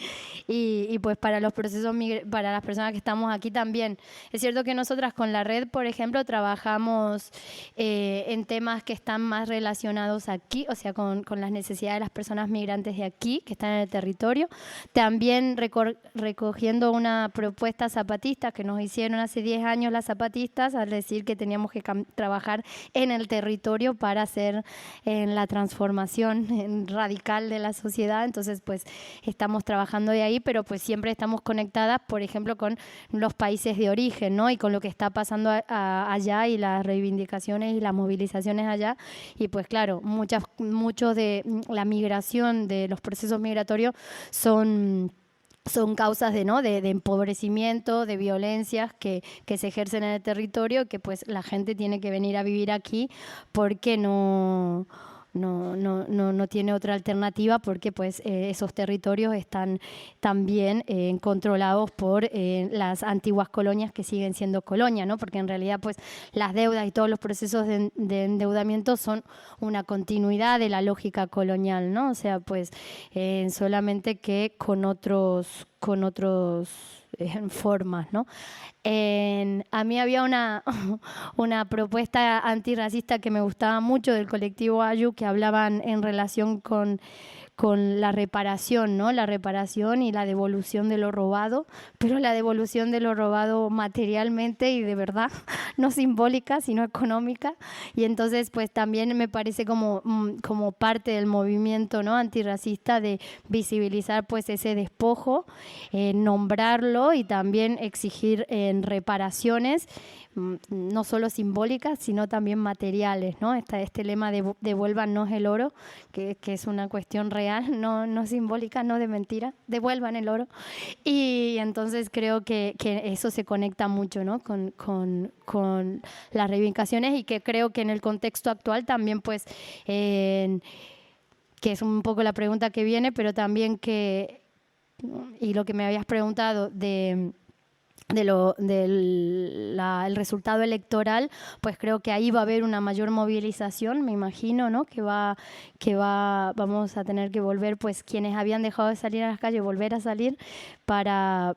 Y pues para los procesos, para las personas que estamos aquí también. Es cierto que nosotras con la red, por ejemplo, trabajamos en temas que están más relacionados aquí, o sea, con las necesidades de las personas migrantes de aquí, que están en el territorio. También recogiendo una propuesta zapatista que nos hicieron hace 10 años las zapatistas, al decir que teníamos que trabajar en el territorio para hacer en la transformación radical de la sociedad. Entonces, pues estamos trabajando de ahí, pero pues siempre estamos conectadas, por ejemplo, con los países de origen, ¿no? Y con lo que está pasando allá y las reivindicaciones y las movilizaciones allá. Y pues claro, mucho de la migración, de los procesos migratorios son causas de empobrecimiento, de violencias que se ejercen en el territorio, que pues la gente tiene que venir a vivir aquí porque no tiene otra alternativa, porque pues esos territorios están también controlados por las antiguas colonias que siguen siendo colonia, ¿no? Porque en realidad pues las deudas y todos los procesos de endeudamiento son una continuidad de la lógica colonial, ¿no? O sea, pues solamente que con otros formas, ¿no? A mí había una propuesta antirracista que me gustaba mucho del colectivo Ayu, que hablaban en relación con la reparación, ¿no? La reparación y la devolución de lo robado, pero la devolución de lo robado materialmente y de verdad, no simbólica, sino económica. Y entonces, pues también me parece como parte del movimiento, ¿no? Antirracista, de visibilizar pues ese despojo, nombrarlo y también exigir reparaciones, no solo simbólicas, sino también materiales, ¿no? Este lema de devuélvanos el oro, que es una cuestión real, no simbólica, no de mentira, devuelvan el oro. Y entonces creo que eso se conecta mucho, ¿no? con las reivindicaciones, y que creo que en el contexto actual también, pues, que es un poco la pregunta que viene, pero también y lo que me habías preguntado del resultado electoral, pues creo que ahí va a haber una mayor movilización, me imagino, ¿no? Que vamos a tener que volver, pues quienes habían dejado de salir a las calles, volver a salir para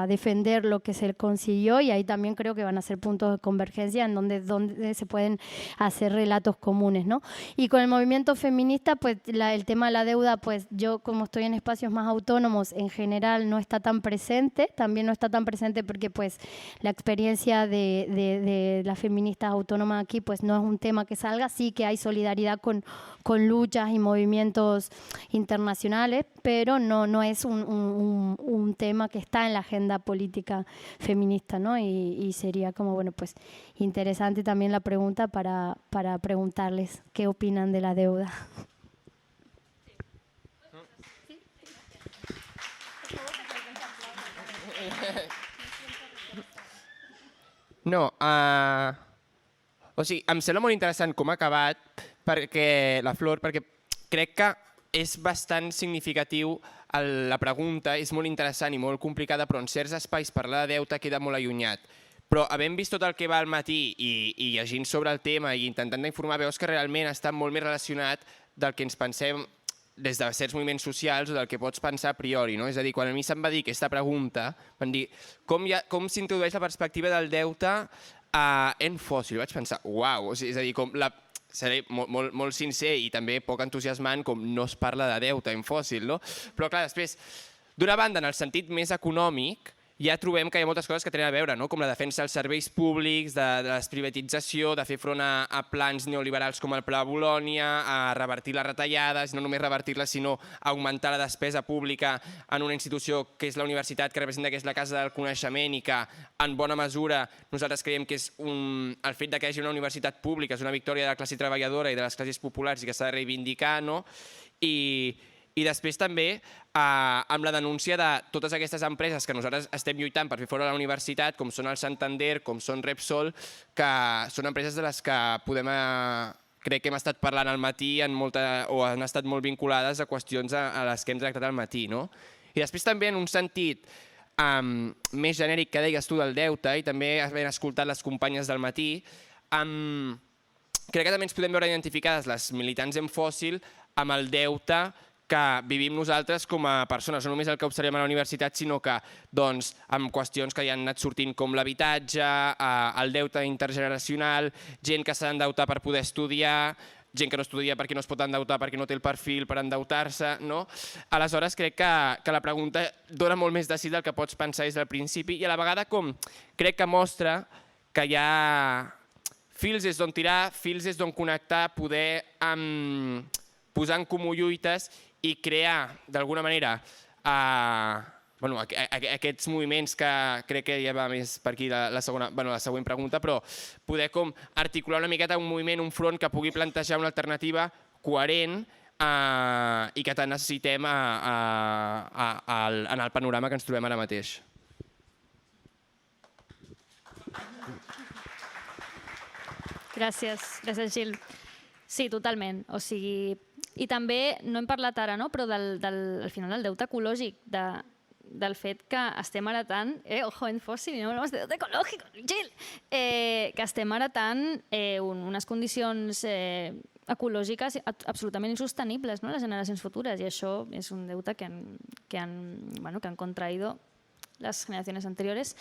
defender lo que se consiguió, y ahí también creo que van a ser puntos de convergencia en donde se pueden hacer relatos comunes, ¿no? Y con el movimiento feminista, pues el tema de la deuda, pues yo, como estoy en espacios más autónomos, en general no está tan presente, también no está tan presente porque pues la experiencia de las feministas autónomas aquí pues no es un tema que salga. Sí que hay solidaridad con luchas y movimientos internacionales, pero no es un tema que está en la agenda política feminista, ¿no? Y sería como, bueno, pues interesante también la pregunta para preguntarles qué opinan de la deuda. No, o sigui, em sembla molt interessant com ha acabat la Flor, perquè crec que és bastant significatiu la pregunta, és molt interessant i molt complicada, però en certs espais parlar de deute queda molt allunyat. Però havent vist tot el que va al matí i llegint sobre el tema i intentant informar, veus que realment està molt més relacionat del que ens pensem des de certs moviments socials o del que pots pensar a priori, no? És a dir, quan a mi se'm va dir aquesta pregunta, van dir com s'introdueix la perspectiva del deute en fòssil. Vaig pensar, uau, és a dir, seré molt sincer i també poc entusiasmant, com no es parla de deute en fòssil, no? Però clar, després, d'una banda, en el sentit més econòmic, ja trobem que hi ha moltes coses que tenen a veure, no? Com la defensa dels serveis públics, de la desprivatització, de fer front a plans neoliberals com el Pla Bolònia, a revertir les retallades, no només revertir-les, sinó augmentar la despesa pública en una institució que és la universitat, que representa que és la casa del coneixement i que, en bona mesura, nosaltres creiem que és el fet que hi hagi una universitat pública és una victòria de la classe treballadora i de les classes populars i que s'ha de reivindicar, no? I després també amb la denúncia de totes aquestes empreses que nosaltres estem lluitant per fer fora de la universitat, com són el Santander, com són Repsol, que són empreses de les que podem crec que hem estat parlant al matí o han estat molt vinculades a qüestions a les que hem tractat al matí, no? I després també en un sentit més genèric que deies tu del deute, i també havent escoltat les companyes del matí, crec que també ens podem veure identificades les militants en fòssil amb el deute que vivim nosaltres com a persones, no només el que observem a la universitat, sinó que amb qüestions que ja han anat sortint com l'habitatge, el deute intergeneracional, gent que s'ha d'endeutar per poder estudiar, gent que no estudia perquè no es pot endeutar perquè no té el perfil per endeutar-se, no? Aleshores crec que la pregunta dona molt més de sí del que pots pensar des del principi i a la vegada crec que mostra que hi ha fils des d'on tirar, fils des d'on connectar, poder posar en comú lluites i crear d'alguna manera aquests moviments que crec que ja va més per aquí la següent pregunta, però poder articular una miqueta un moviment, un front que pugui plantejar una alternativa coherent i que tant necessitem en el panorama que ens trobem ara mateix. Gràcies, Gil. Sí, totalment. O sigui, i també, no hem parlat ara, però al final del deute ecològic, del fet que estem heretant, ojo en fòssil, no hablamos de deute ecològic, Gil, que estem heretant unes condicions ecològiques absolutament insostenibles, les generacions futures, i això és un deute que han contraído les generacions anteriors.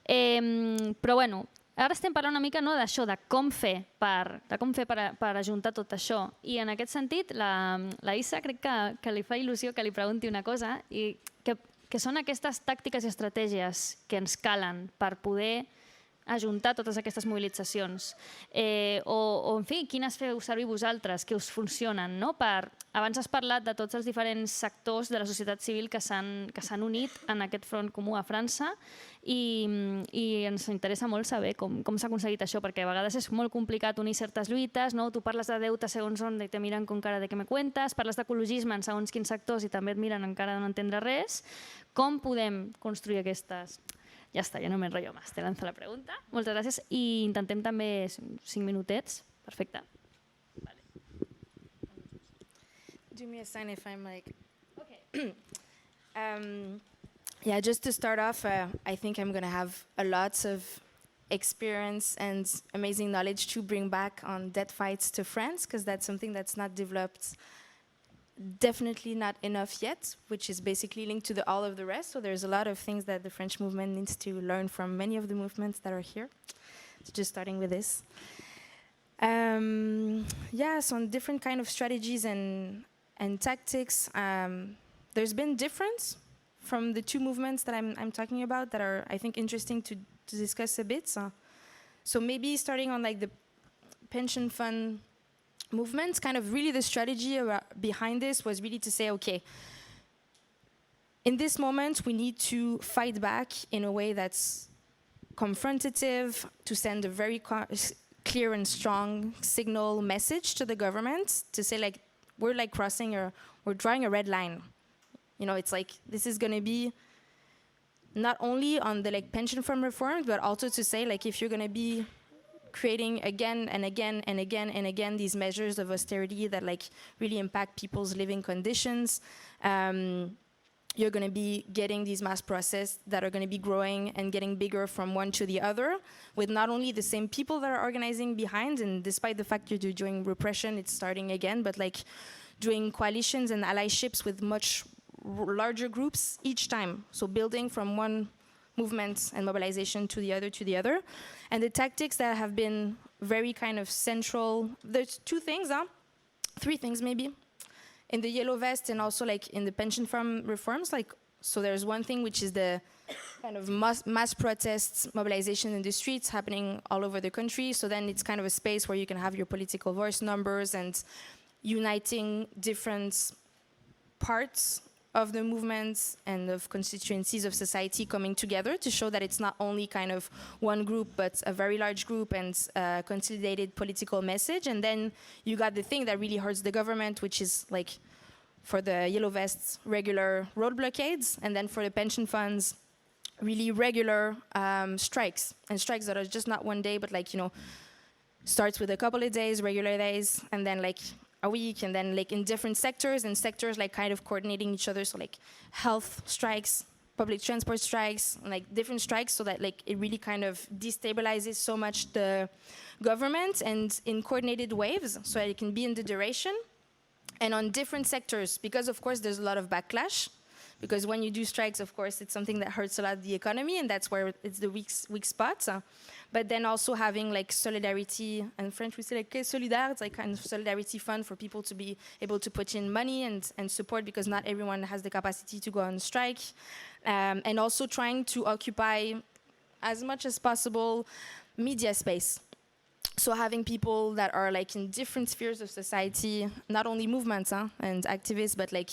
Però bueno, ara estem parlant una mica d'això, de com fer per ajuntar tot això. I en aquest sentit, la Isa crec que li fa il·lusió que li pregunti una cosa, i que són aquestes tàctiques i estratègies que ens calen per poder ajuntar totes aquestes mobilitzacions. O, en fi, quines feu servir vosaltres, que us funcionen, no? Abans has parlat de tots els diferents sectors de la societat civil que s'han unit en aquest front comú a França i ens interessa molt saber com s'ha aconseguit això, perquè a vegades és molt complicat unir certes lluites, no? Tu parles de deute segons on i te miren con cara de què me cuentes, parles d'ecologisme en segons quins sectors i també et miren en cara de no entendre res. Com podem construir aquestes... Ja està, ja no m'enrotllo més. Te lanzo la pregunta. Moltes gràcies. I intentem també 5 minutets. Perfecte. Do me a sign if I'm like... Okay. Yeah, just to start off, I think I'm going to have a lot of experience and amazing knowledge to bring back on debt fights to France, because that's something that's not developed, definitely not enough yet, which is basically linked to all of the rest. So there's a lot of things that the French movement needs to learn from many of the movements that are here. So just starting with this. Yeah, so on different kind of strategies and tactics, there's been difference from the two movements that I'm talking about that are, I think, interesting to discuss a bit. So maybe starting on like the pension fund movements, kind of really the strategy behind this was really to say, okay, in this moment we need to fight back in a way that's confrontative, to send a very clear and strong signal message to the government, to say like, we're like we're drawing a red line. You know, it's like, this is gonna be not only on the like pension fund reform, but also to say like, if you're gonna be creating again and again and again and again these measures of austerity that like really impact people's living conditions, you're going to be getting these mass protests that are going to be growing and getting bigger from one to the other, with not only the same people that are organizing behind, and despite the fact you're doing repression, it's starting again, but like doing coalitions and allyships with much larger groups each time. So building from one movement and mobilization to the other. And the tactics that have been very kind of central, there's three things maybe, in the yellow vest and also like in the pension fund reforms. Like, so there's one thing which is the kind of mass protests, mobilization in the streets happening all over the country. So then it's kind of a space where you can have your political voice numbers and uniting different parts of the movements and of constituencies of society coming together to show that it's not only kind of one group, but a very large group and a consolidated political message. And then you got the thing that really hurts the government, which is like for the yellow vests, regular road blockades, and then for the pension funds, really regular strikes, and strikes that are just not one day, but like, you know, starts with a couple of days, regular days, and then like a week, and then like in different sectors, and sectors like kind of coordinating each other. So like health strikes, public transport strikes, and like different strikes, so that like it really kind of destabilizes so much the government, and in coordinated waves, so that it can be in the duration, and on different sectors, because of course there's a lot of backlash. Because when you do strikes, of course, it's something that hurts a lot the economy, and that's where it's the weak spot. But then also having like solidarity, in French we say like solidaire, it's like kind of solidarity fund for people to be able to put in money and support, because not everyone has the capacity to go on strike. And also trying to occupy as much as possible media space. So having people that are like in different spheres of society, not only movements and activists, but like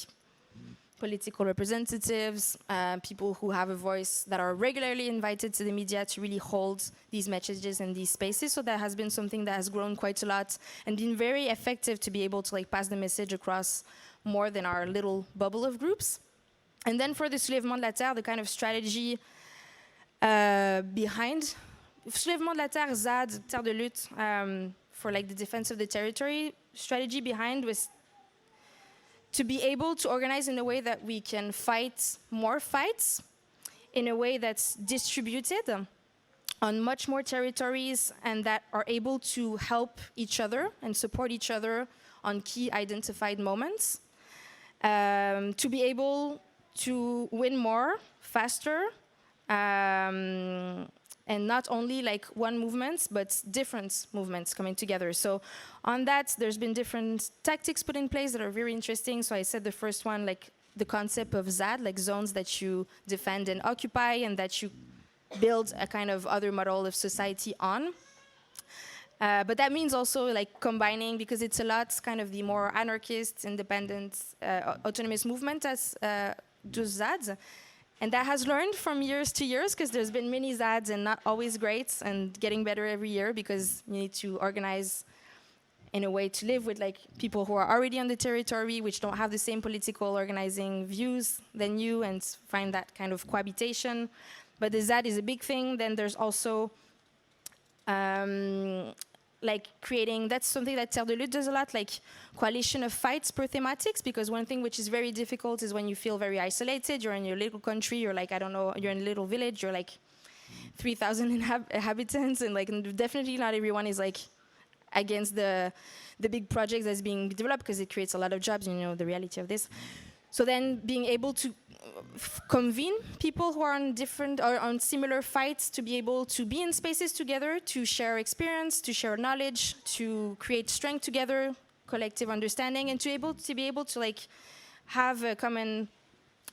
political representatives, people who have a voice, that are regularly invited to the media to really hold these messages in these spaces. So that has been something that has grown quite a lot and been very effective to be able to like pass the message across more than our little bubble of groups. And then for the Soulèvement de la Terre, the kind of strategy behind Soulèvement de la Terre, ZAD, Terre de Lutte, for like the defense of the territory, strategy behind was to be able to organize in a way that we can fight more fights in a way that's distributed on much more territories, and that are able to help each other and support each other on key identified moments, to be able to win more, faster, and not only like one movement, but different movements coming together. So on that, there's been different tactics put in place that are very interesting. So I said the first one, like the concept of ZAD, like zones that you defend and occupy, and that you build a kind of other model of society on. But that means also like combining, because it's a lot kind of the more anarchist, independent, autonomous movement as does ZAD. And that has learned from years to years, because there's been many ZADs and not always great, and getting better every year, because you need to organize in a way to live with like people who are already on the territory, which don't have the same political organizing views than you, and find that kind of cohabitation. But the ZAD is a big thing. Then there's also like creating, that's something that Terre de Lutte does a lot, like coalition of fights per thematics, because one thing which is very difficult is when you feel very isolated, you're in your little country, you're like, I don't know, you're in a little village, you're like 3,000 inhabitants, and like definitely not everyone is like against the big project that's being developed, because it creates a lot of jobs, you know, the reality of this. So then being able to convene people who are on different or on similar fights, to be able to be in spaces together, to share experience, to share knowledge, to create strength together, collective understanding, and to be able to like have a common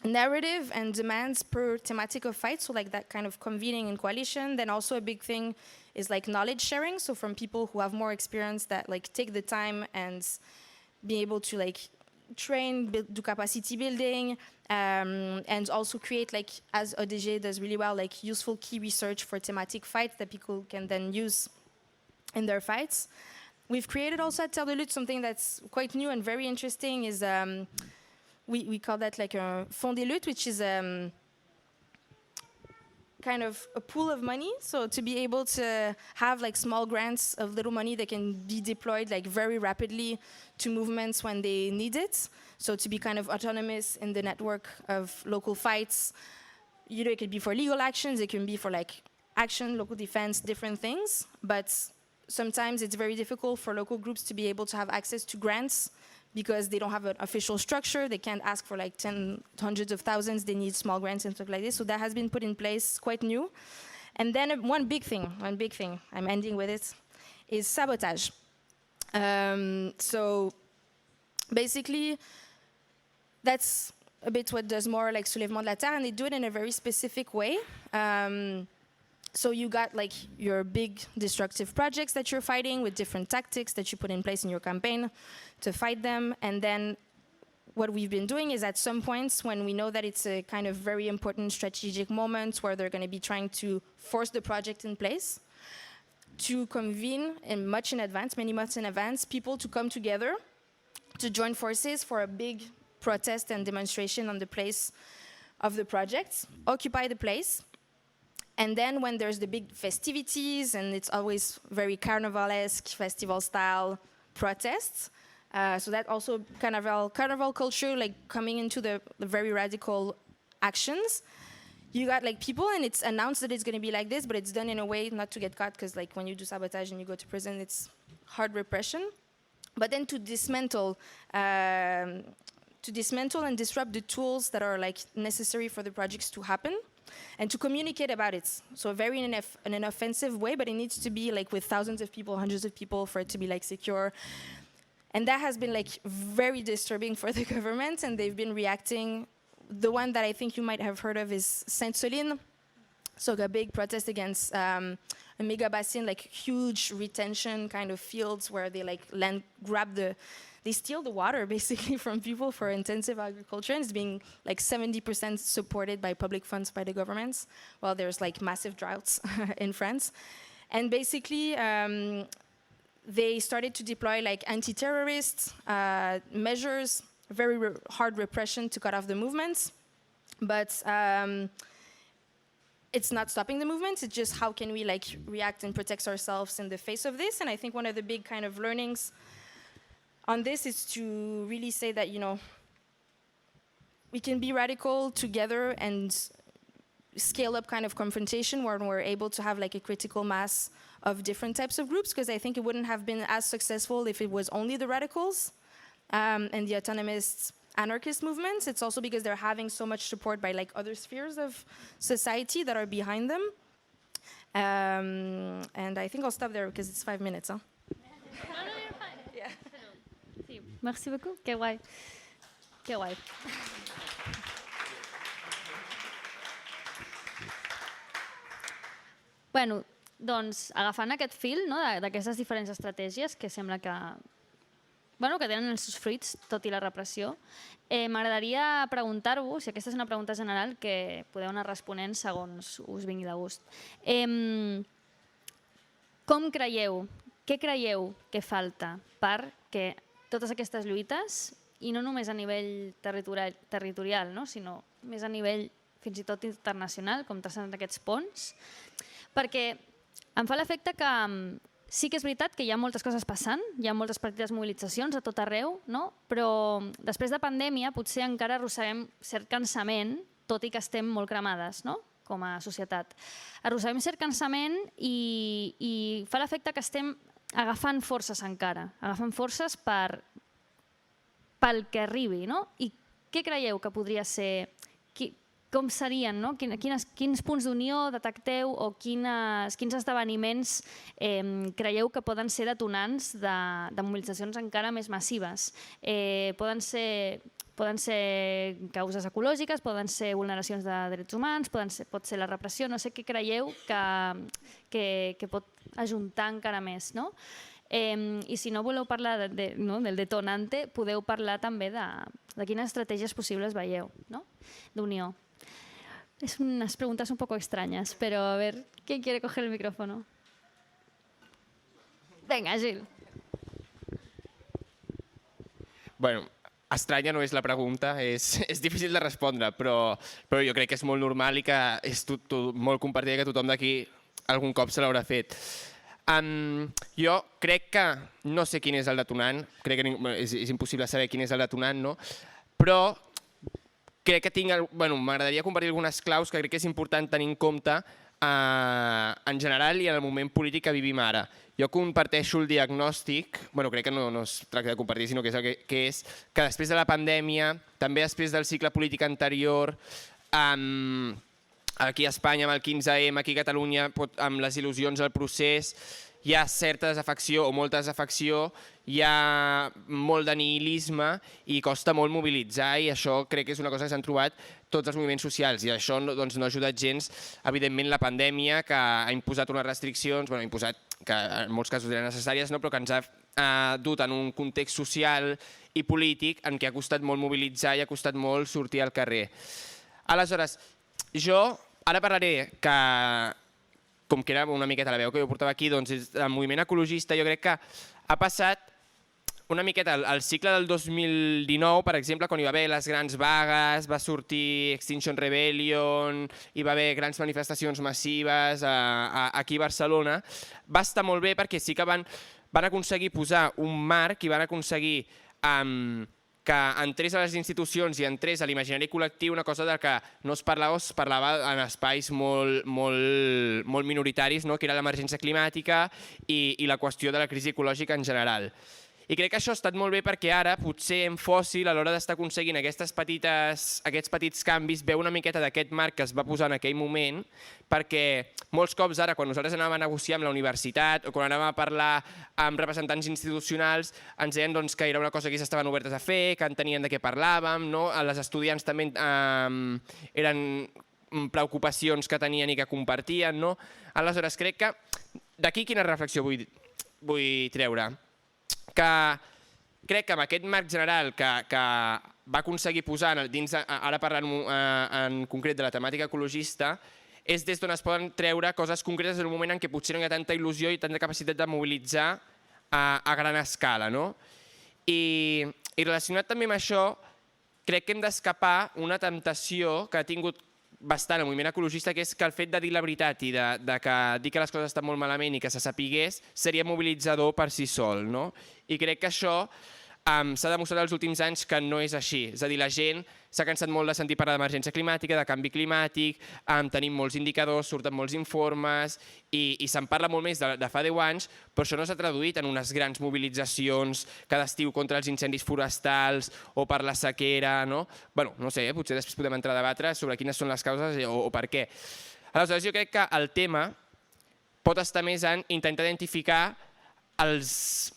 narrative and demands per thematic of fight. So like that kind of convening in coalition. Then also a big thing is like knowledge sharing. So from people who have more experience, that like take the time and be able to like train, do capacity building, and also create, like, as ODG does really well, like useful key research for thematic fights that people can then use in their fights. We've created also at Terre de Lutte something that's quite new and very interesting, is we call that like a Fonds des Luttes, which is kind of a pool of money. So to be able to have like small grants of little money that can be deployed like very rapidly to movements when they need it. So to be kind of autonomous in the network of local fights. You know, it could be for legal actions, it can be for like action, local defense, different things. But sometimes it's very difficult for local groups to be able to have access to grants, because they don't have an official structure. They can't ask for like hundreds of thousands. They need small grants and stuff like this. So that has been put in place, quite new. And then one big thing, I'm ending with it, is sabotage. So basically, that's a bit what does more like Soulèvement de la Terre, and they do it in a very specific way. So you got like your big destructive projects that you're fighting with different tactics that you put in place in your campaign to fight them. And then what we've been doing is, at some points when we know that it's a kind of very important strategic moment where they're going to be trying to force the project in place, to convene much in advance, many months in advance, people to come together to join forces for a big protest and demonstration on the place of the project, occupy the place, And then when there's the big festivities, and it's always very carnivalesque, festival-style protests, so that also carnival culture, like coming into the very radical actions. You got like people, and it's announced that it's going to be like this, but it's done in a way not to get caught, because like when you do sabotage and you go to prison, it's hard repression. But then to dismantle and disrupt the tools that are like necessary for the projects to happen, and to communicate about it. So very in an offensive way, but it needs to be like with thousands of people, hundreds of people, for it to be like secure. And that has been like very disturbing for the government, and they've been reacting. The one that I think you might have heard of is Sainte-Soline. So a big protest against a mega basin, like huge retention kind of fields where they like they steal the water basically from people for intensive agriculture, and it's being like 70% supported by public funds by the governments, while there's like massive droughts in France. And basically, they started to deploy like anti-terrorist measures, very hard repression to cut off the movements. But it's not stopping the movements, it's just how can we like react and protect ourselves in the face of this. And I think one of the big kind of learnings on this is to really say that, you know, we can be radical together and scale up kind of confrontation when we're able to have like a critical mass of different types of groups, because I think it wouldn't have been as successful if it was only the radicals and the autonomist anarchist movements. It's also because they're having so much support by like other spheres of society that are behind them. And I think I'll stop there because it's 5 minutes. Huh? Yeah. Sí. Merci beaucoup. Que guai. Que guai. Bueno, doncs, agafant aquest fil, no, d'aquestes diferents estratègies que sembla que tenen els seus fruits, tot i la repressió, m'agradaria preguntar-vos, si aquesta és una pregunta general que podeu anar responent segons us vingui de gust. Com creieu, què creieu que falta perquè totes aquestes lluites, i no només a nivell territorial, no, sinó més a nivell fins i tot internacional, com traçant aquests ponts, perquè em fa l'efecte que sí que és veritat que hi ha moltes coses passant, hi ha moltes petites mobilitzacions a tot arreu, no? Però després de pandèmia potser encara arrosseguem cert cansament, tot i que estem molt cremades, no? Com a societat. Arrosseguem cert cansament i fa l'efecte que estem agafant forces encara, agafant forces pel que arribi, no? I què creieu que podria ser, com serien, no? Quins punts d'unió detecteu o quins esdeveniments creieu que poden ser detonants de mobilitzacions encara més massives? Poden ser causes ecològiques, poden ser vulneracions de drets humans, pot ser la repressió, no sé què creieu que pot ajuntar encara més, no? I si no voleu parlar del detonante, podeu parlar també de quines estratègies possibles veieu, no? D'unió. Es unas preguntas un poco extrañas, pero a ver, ¿quién quiere coger el micrófono? Venga, Gil. Bueno, estranya no és la pregunta, és difícil de respondre, però jo crec que és molt normal i que és molt compartit que tothom d'aquí algun cop se l'haurà fet. Jo crec que no sé quin és el detonant, crec que és impossible saber quin és el detonant, no? Però crec que m'agradaria compartir algunes claus que crec que és important tenir en compte en general i en el moment polític que vivim ara. Jo comparteixo el diagnòstic, crec que no es tracta de compartir, sinó que és el que és, que després de la pandèmia, també després del cicle polític anterior, aquí a Espanya amb el 15M, aquí a Catalunya amb les il·lusions al procés, hi ha certa desafecció o molta desafecció, hi ha molt de nihilisme i costa molt mobilitzar, i això crec que és una cosa que s'han trobat tots els moviments socials, i això no ha ajudat gens, evidentment, la pandèmia, que ha imposat unes restriccions, que en molts casos eren necessàries, però que ens ha dut en un context social i polític en què ha costat molt mobilitzar i ha costat molt sortir al carrer. Aleshores, jo ara parlaré que, com que era una miqueta la veu que jo portava aquí, doncs el moviment ecologista jo crec que ha passat una miqueta el cicle del 2019, per exemple, quan hi va haver les grans vagues, va sortir Extinction Rebellion, hi va haver grans manifestacions massives aquí a Barcelona, va estar molt bé perquè sí que van aconseguir posar un marc i van aconseguir que entrés a les institucions i entrés a l'imaginari col·lectiu una cosa del que no es parlava o es parlava en espais molt minoritaris, que era l'emergència climàtica i la qüestió de la crisi ecològica en general. I crec que això ha estat molt bé perquè ara, potser en fòssil, a l'hora d'estar aconseguint aquests petits canvis, veu una miqueta d'aquest marc que es va posar en aquell moment, perquè molts cops ara, quan nosaltres anàvem a negociar amb la universitat o quan anàvem a parlar amb representants institucionals, ens deien que era una cosa que estaven obertes a fer, que entenien de què parlàvem, les estudiants també eren preocupacions que tenien i que compartien. Aleshores, crec que d'aquí quina reflexió vull treure? Que crec que amb aquest marc general que va aconseguir posar dins, ara parlant en concret de la temàtica ecologista, és des d'on es poden treure coses concretes en un moment en què potser no hi ha tanta il·lusió i tanta capacitat de mobilitzar a gran escala. I relacionat també amb això, crec que hem d'escapar una temptació que ha tingut bastant el moviment ecologista, que és que el fet de dir la veritat i de dir que les coses estan molt malament i que se sapigués seria mobilitzador per si sol. I crec que això s'ha demostrat els últims anys que no és així. És a dir, la gent s'ha cansat molt de sentir parlar d'emergència climàtica, de canvi climàtic, tenim molts indicadors, surten molts informes i se'n parla molt més de fa 10 anys, però això no s'ha traduït en unes grans mobilitzacions cada estiu contra els incendis forestals o per la sequera. Bé, no sé, potser després podem entrar a debatre sobre quines són les causes o per què. Aleshores, jo crec que el tema pot estar més en intentar identificar els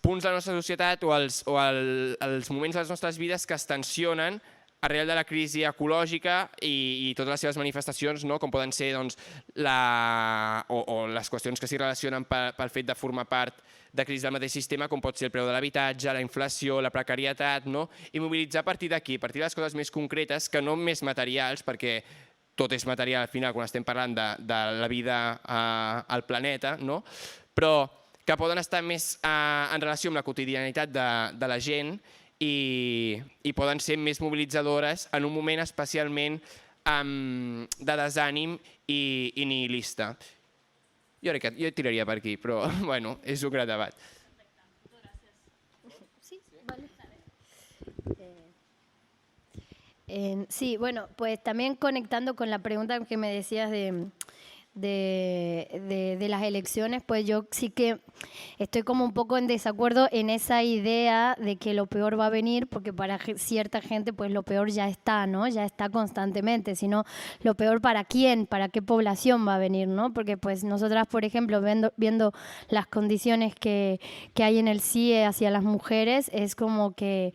punts de la nostra societat o els moments de les nostres vides que es tensionen arrel de la crisi ecològica i totes les seves manifestacions, com poden ser les qüestions que s'hi relacionen pel fet de formar part de crisi del mateix sistema, com pot ser el preu de l'habitatge, la inflació, la precarietat, i mobilitzar a partir d'aquí, a partir de les coses més concretes, que no més materials, perquè tot és material al final quan estem parlant de la vida al planeta, però que poden estar més en relació amb la quotidianitat de la gent i poden ser més mobilitzadores en un moment especialment de desànim i nihilista. Jo crec que jo tiraria per aquí, però bueno, és un gran debat. Sí, bueno, pues también conectando con la pregunta que me decías de las elecciones, pues yo sí que estoy como un poco en desacuerdo en esa idea de que lo peor va a venir, porque para cierta gente pues lo peor ya está, ya está constantemente, sino lo peor para quién, para qué población va a venir, porque pues nosotras, por ejemplo, viendo las condiciones que hay en el CIE hacia las mujeres, es como que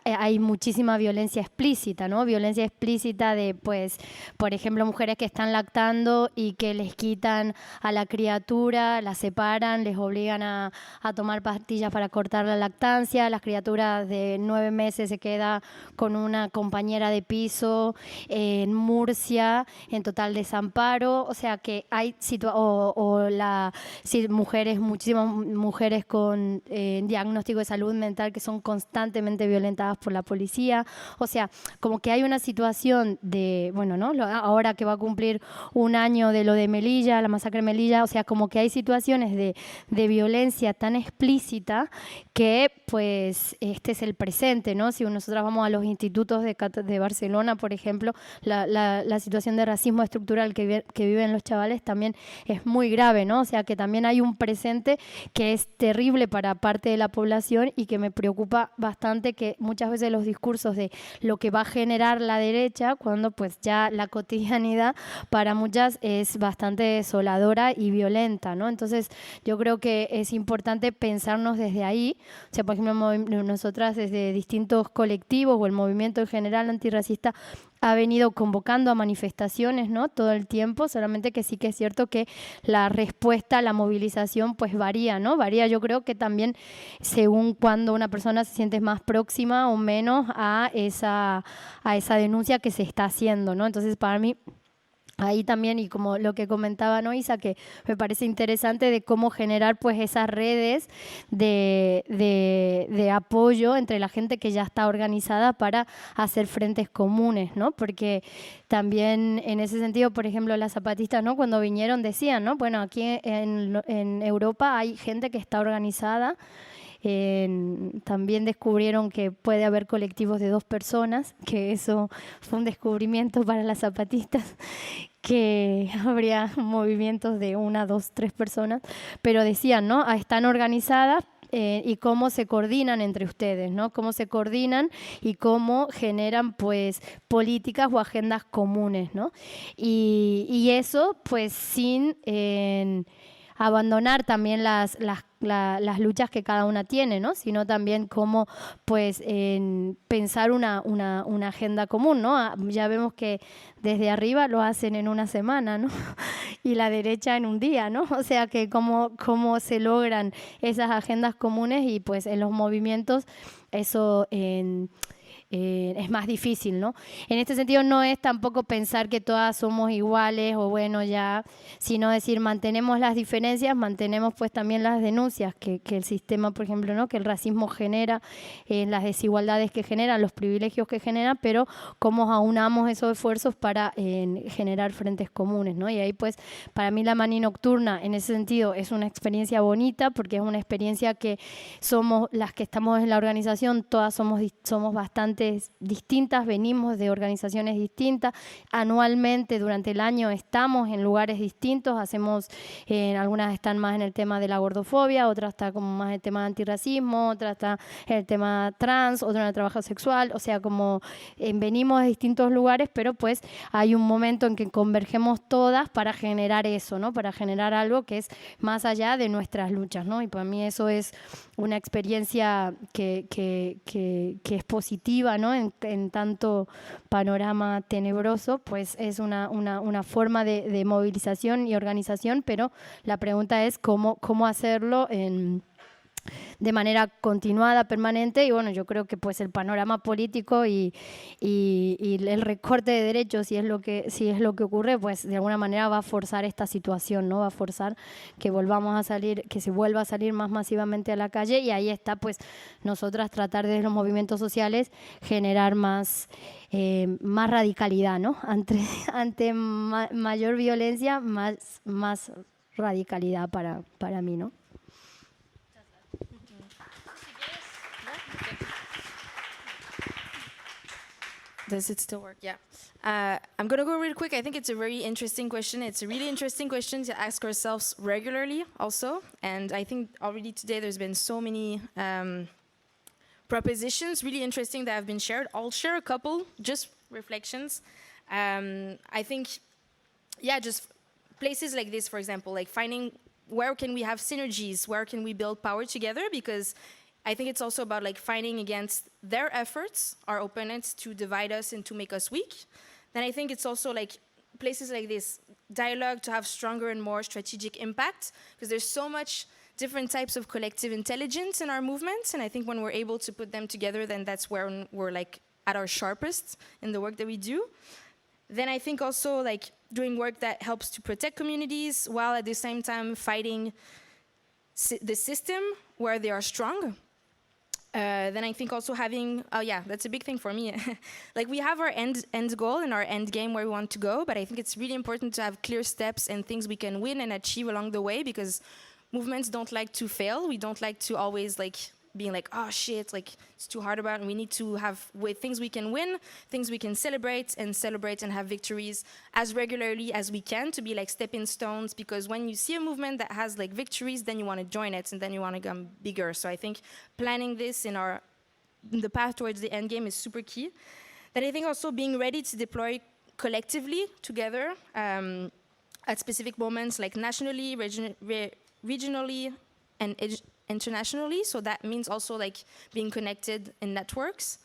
hay muchísima violencia explícita, violencia explícita de, pues, por ejemplo, mujeres que están lactando y que les quitan a la criatura, la separan, les obligan a tomar pastillas para cortar la lactancia, la criatura de 9 meses se queda con una compañera de piso en Murcia, en total desamparo, o sea que hay muchísimas mujeres con diagnóstico de salud mental que son constantemente violentadas por la policía, o sea, como que hay una situación de, ahora que va a cumplir un año de lo de Melilla, la masacre de Melilla, o sea, como que hay situaciones de violencia tan explícita que, pues, este es el presente, Si nosotros vamos a los institutos de Barcelona, por ejemplo, la situación de racismo estructural que viven los chavales también es muy grave, O sea, que también hay un presente que es terrible para parte de la población y que me preocupa bastante que muchas veces los discursos de lo que va a generar la derecha, cuando pues ya la cotidianidad para muchas es bastante desoladora y violenta, Entonces yo creo que es importante pensarnos desde ahí, o sea, por ejemplo, nosotras desde distintos colectivos o el movimiento en general antirracista ha venido convocando a manifestaciones, todo el tiempo, solamente que sí que es cierto que la respuesta, la movilización, pues varía, Varía, yo creo que también según cuando una persona se siente más próxima o menos a esa denuncia que se está haciendo, Entonces, para mí, ahí también, y como lo que comentaba, ¿no, Isa? Que me parece interesante de cómo generar pues esas redes de apoyo entre la gente que ya está organizada para hacer frentes comunes, ¿no? Porque también en ese sentido, por ejemplo, las zapatistas, ¿no? Cuando vinieron decían, ¿no? Bueno, aquí en Europa hay gente que está organizada. También descubrieron que puede haber colectivos de 2 personas, que eso fue un descubrimiento para las zapatistas, que habría movimientos de 1, 2, 3 personas, pero decían, ¿no? Están organizadas y cómo se coordinan entre ustedes, ¿no? Cómo se coordinan y cómo generan, pues, políticas o agendas comunes, ¿no? Y eso, pues, sin abandonar también las luchas que cada una tiene, ¿no? Sino también cómo pues pensar una agenda común, ¿no? Ya vemos que desde arriba lo hacen en una semana, ¿no? Y la derecha en un día, ¿no? O sea que cómo se logran esas agendas comunes y pues en los movimientos eso es más difícil, ¿no? En este sentido no es tampoco pensar que todas somos iguales o bueno ya, sino decir mantenemos las diferencias, mantenemos pues también las denuncias que el sistema, por ejemplo, ¿no? Que el racismo genera, las desigualdades que genera, los privilegios que genera, pero cómo aunamos esos esfuerzos para generar frentes comunes, ¿no? Y ahí pues para mí la mani nocturna en ese sentido es una experiencia bonita porque es una experiencia que somos las que estamos en la organización, todas somos bastante distintas, venimos de organizaciones distintas, anualmente durante el año estamos en lugares distintos, hacemos, algunas están más en el tema de la gordofobia, otras está como más en el tema de antirracismo, otra está en el tema trans, otra en el trabajo sexual, o sea como venimos de distintos lugares, pero pues hay un momento en que convergemos todas para generar eso, ¿no? Para generar algo que es más allá de nuestras luchas, ¿no? Y para mí eso es una experiencia que es positiva, ¿no? En tanto panorama tenebroso, pues es una forma de movilización y organización, pero la pregunta es cómo hacerlo de manera continuada, permanente, y bueno, yo creo que pues el panorama político y el recorte de derechos, si es lo que ocurre, pues de alguna manera va a forzar esta situación, ¿no? Va a forzar que que se vuelva a salir más masivamente a la calle, y ahí está pues nosotras tratar desde los movimientos sociales generar más radicalidad, ¿no? Ante mayor violencia, más radicalidad para mí, ¿no? Does it still work? Yeah. I'm going to go real quick. I think it's a very interesting question. It's a really interesting question to ask ourselves regularly also. And I think already today there's been so many propositions, really interesting, that have been shared. I'll share a couple, just reflections. I think, yeah, just places like this, for example, like finding where can we have synergies, where can we build power together, because I think it's also about like fighting against their efforts, our opponents, to divide us and to make us weak. Then I think it's also like places like this, dialogue to have stronger and more strategic impact, because there's so much different types of collective intelligence in our movements, and I think when we're able to put them together, then that's where we're like at our sharpest in the work that we do. Then I think also like doing work that helps to protect communities while at the same time fighting the system where they are strong. Then I think also having, that's a big thing for me. Like we have our end goal and our end game where we want to go, but I think it's really important to have clear steps and things we can win and achieve along the way, because movements don't like to fail. We don't like to always like being like, oh shit, like it's too hard about it. And we need to have things we can win, things we can celebrate and have victories as regularly as we can, to be like stepping stones, because when you see a movement that has like victories, then you want to join it and then you want to become bigger. So I think planning this in the path towards the end game is super key. Then I think also being ready to deploy collectively together at specific moments, like nationally, regionally, and internationally. So that means also like being connected in networks.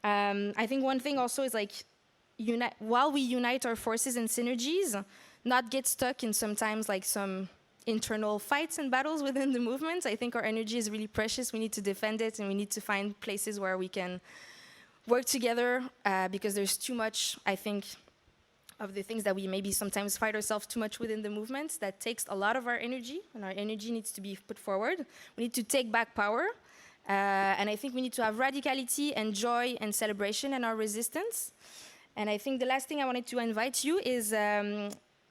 I think one thing also is like while we unite our forces and synergies, not get stuck in sometimes like some internal fights and battles within the movement. I think our energy is really precious. We need to defend it, and we need to find places where we can work together, because there's too much, I think, of the things that we maybe sometimes fight ourselves too much within the movement, that takes a lot of our energy, and our energy needs to be put forward. We need to take back power, and I think we need to have radicality and joy and celebration in our resistance. And I think the last thing I wanted to invite you is,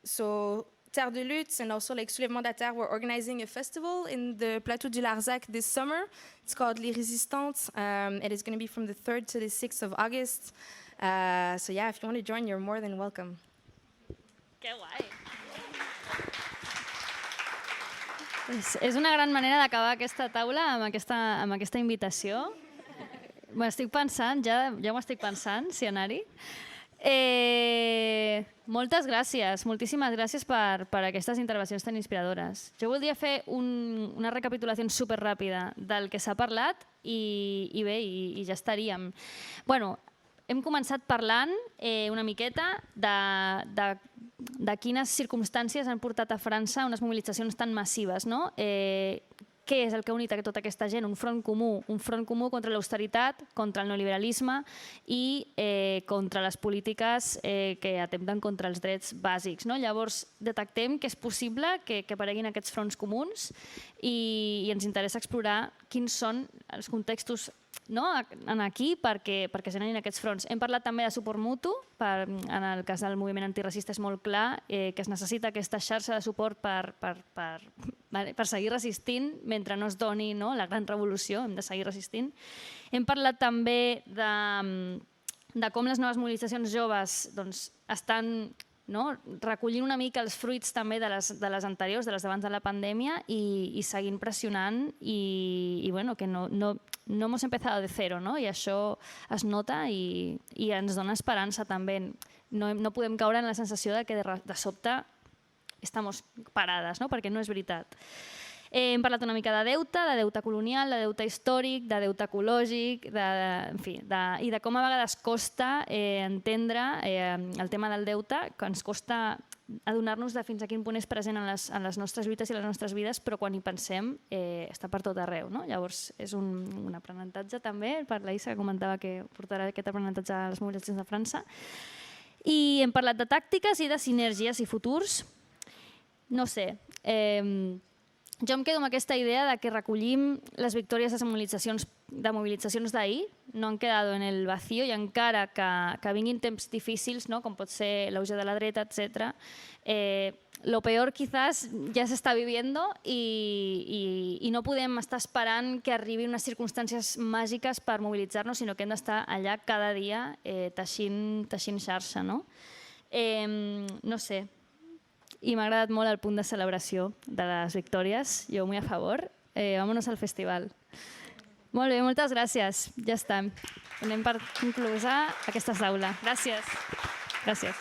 so Terres de Luttes and also like Soulèvement de Terre, we're organizing a festival in the Plateau du Larzac this summer. It's called Les Résistantes. It is going to be from the 3rd to the 6th of August. So yeah, if you want to join, you're more than welcome. Que guai! És una gran manera d'acabar aquesta taula amb aquesta invitació. M'estic pensant, ja m'ho estic pensant, si anar-hi. Moltes gràcies, moltíssimes gràcies per aquestes intervencions tan inspiradores. Jo voldria fer una recapitulació superràpida del que s'ha parlat i bé, i ja estaríem. Bueno, hem començat parlant una miqueta de quines circumstàncies han portat a França unes mobilitzacions tan massives, no? Què és el que ha unit a tota aquesta gent? Un front comú contra l'austeritat, contra el neoliberalisme i contra les polítiques que atempten contra els drets bàsics. Llavors, detectem que és possible que apareguin aquests fronts comuns i ens interessa explorar quins són els contextos aquí perquè generin aquests fronts. Hem parlat també de suport mutu, en el cas del moviment antirracista és molt clar que es necessita aquesta xarxa de suport per seguir resistint mentre no es doni la gran revolució, hem de seguir resistint. Hem parlat també de com les noves mobilitzacions joves estan recollint una mica els fruits també de les anteriors, de les d'abans de la pandèmia i seguint pressionant i que no hemos empezado de cero, i això es nota i ens dona esperança també. No podem caure en la sensació de que de sobte estamos parades, perquè no és veritat. Hem parlat una mica de deute colonial, de deute històric, de deute ecològic, i de com a vegades costa entendre el tema del deute, que ens costa adonar-nos de fins a quin punt és present en les nostres lluites i les nostres vides, però quan hi pensem està per tot arreu. Llavors és un aprenentatge també, per la Isa que comentava que portarà aquest aprenentatge a les mobilitzacions de França. I hem parlat de tàctiques i de sinergies i futurs. No sé, jo em quedo amb aquesta idea de que recollim les victòries de mobilitzacions d'ahir, no han quedat en el vacío i encara que vinguin temps difícils, com pot ser l'auge de la dreta, etc. Lo peor quizás ja s'està vivint i no podem estar esperant que arribin unes circumstàncies màgiques per mobilitzar-nos, sinó que hem d'estar allà cada dia teixint xarxa. No sé, i m'ha agradat molt el punt de celebració de les victòries, jo muy a favor. Vámonos al festival. Molt bé, moltes gràcies. Ja està. Anem per concloure aquesta taula. Gràcies. Gràcies.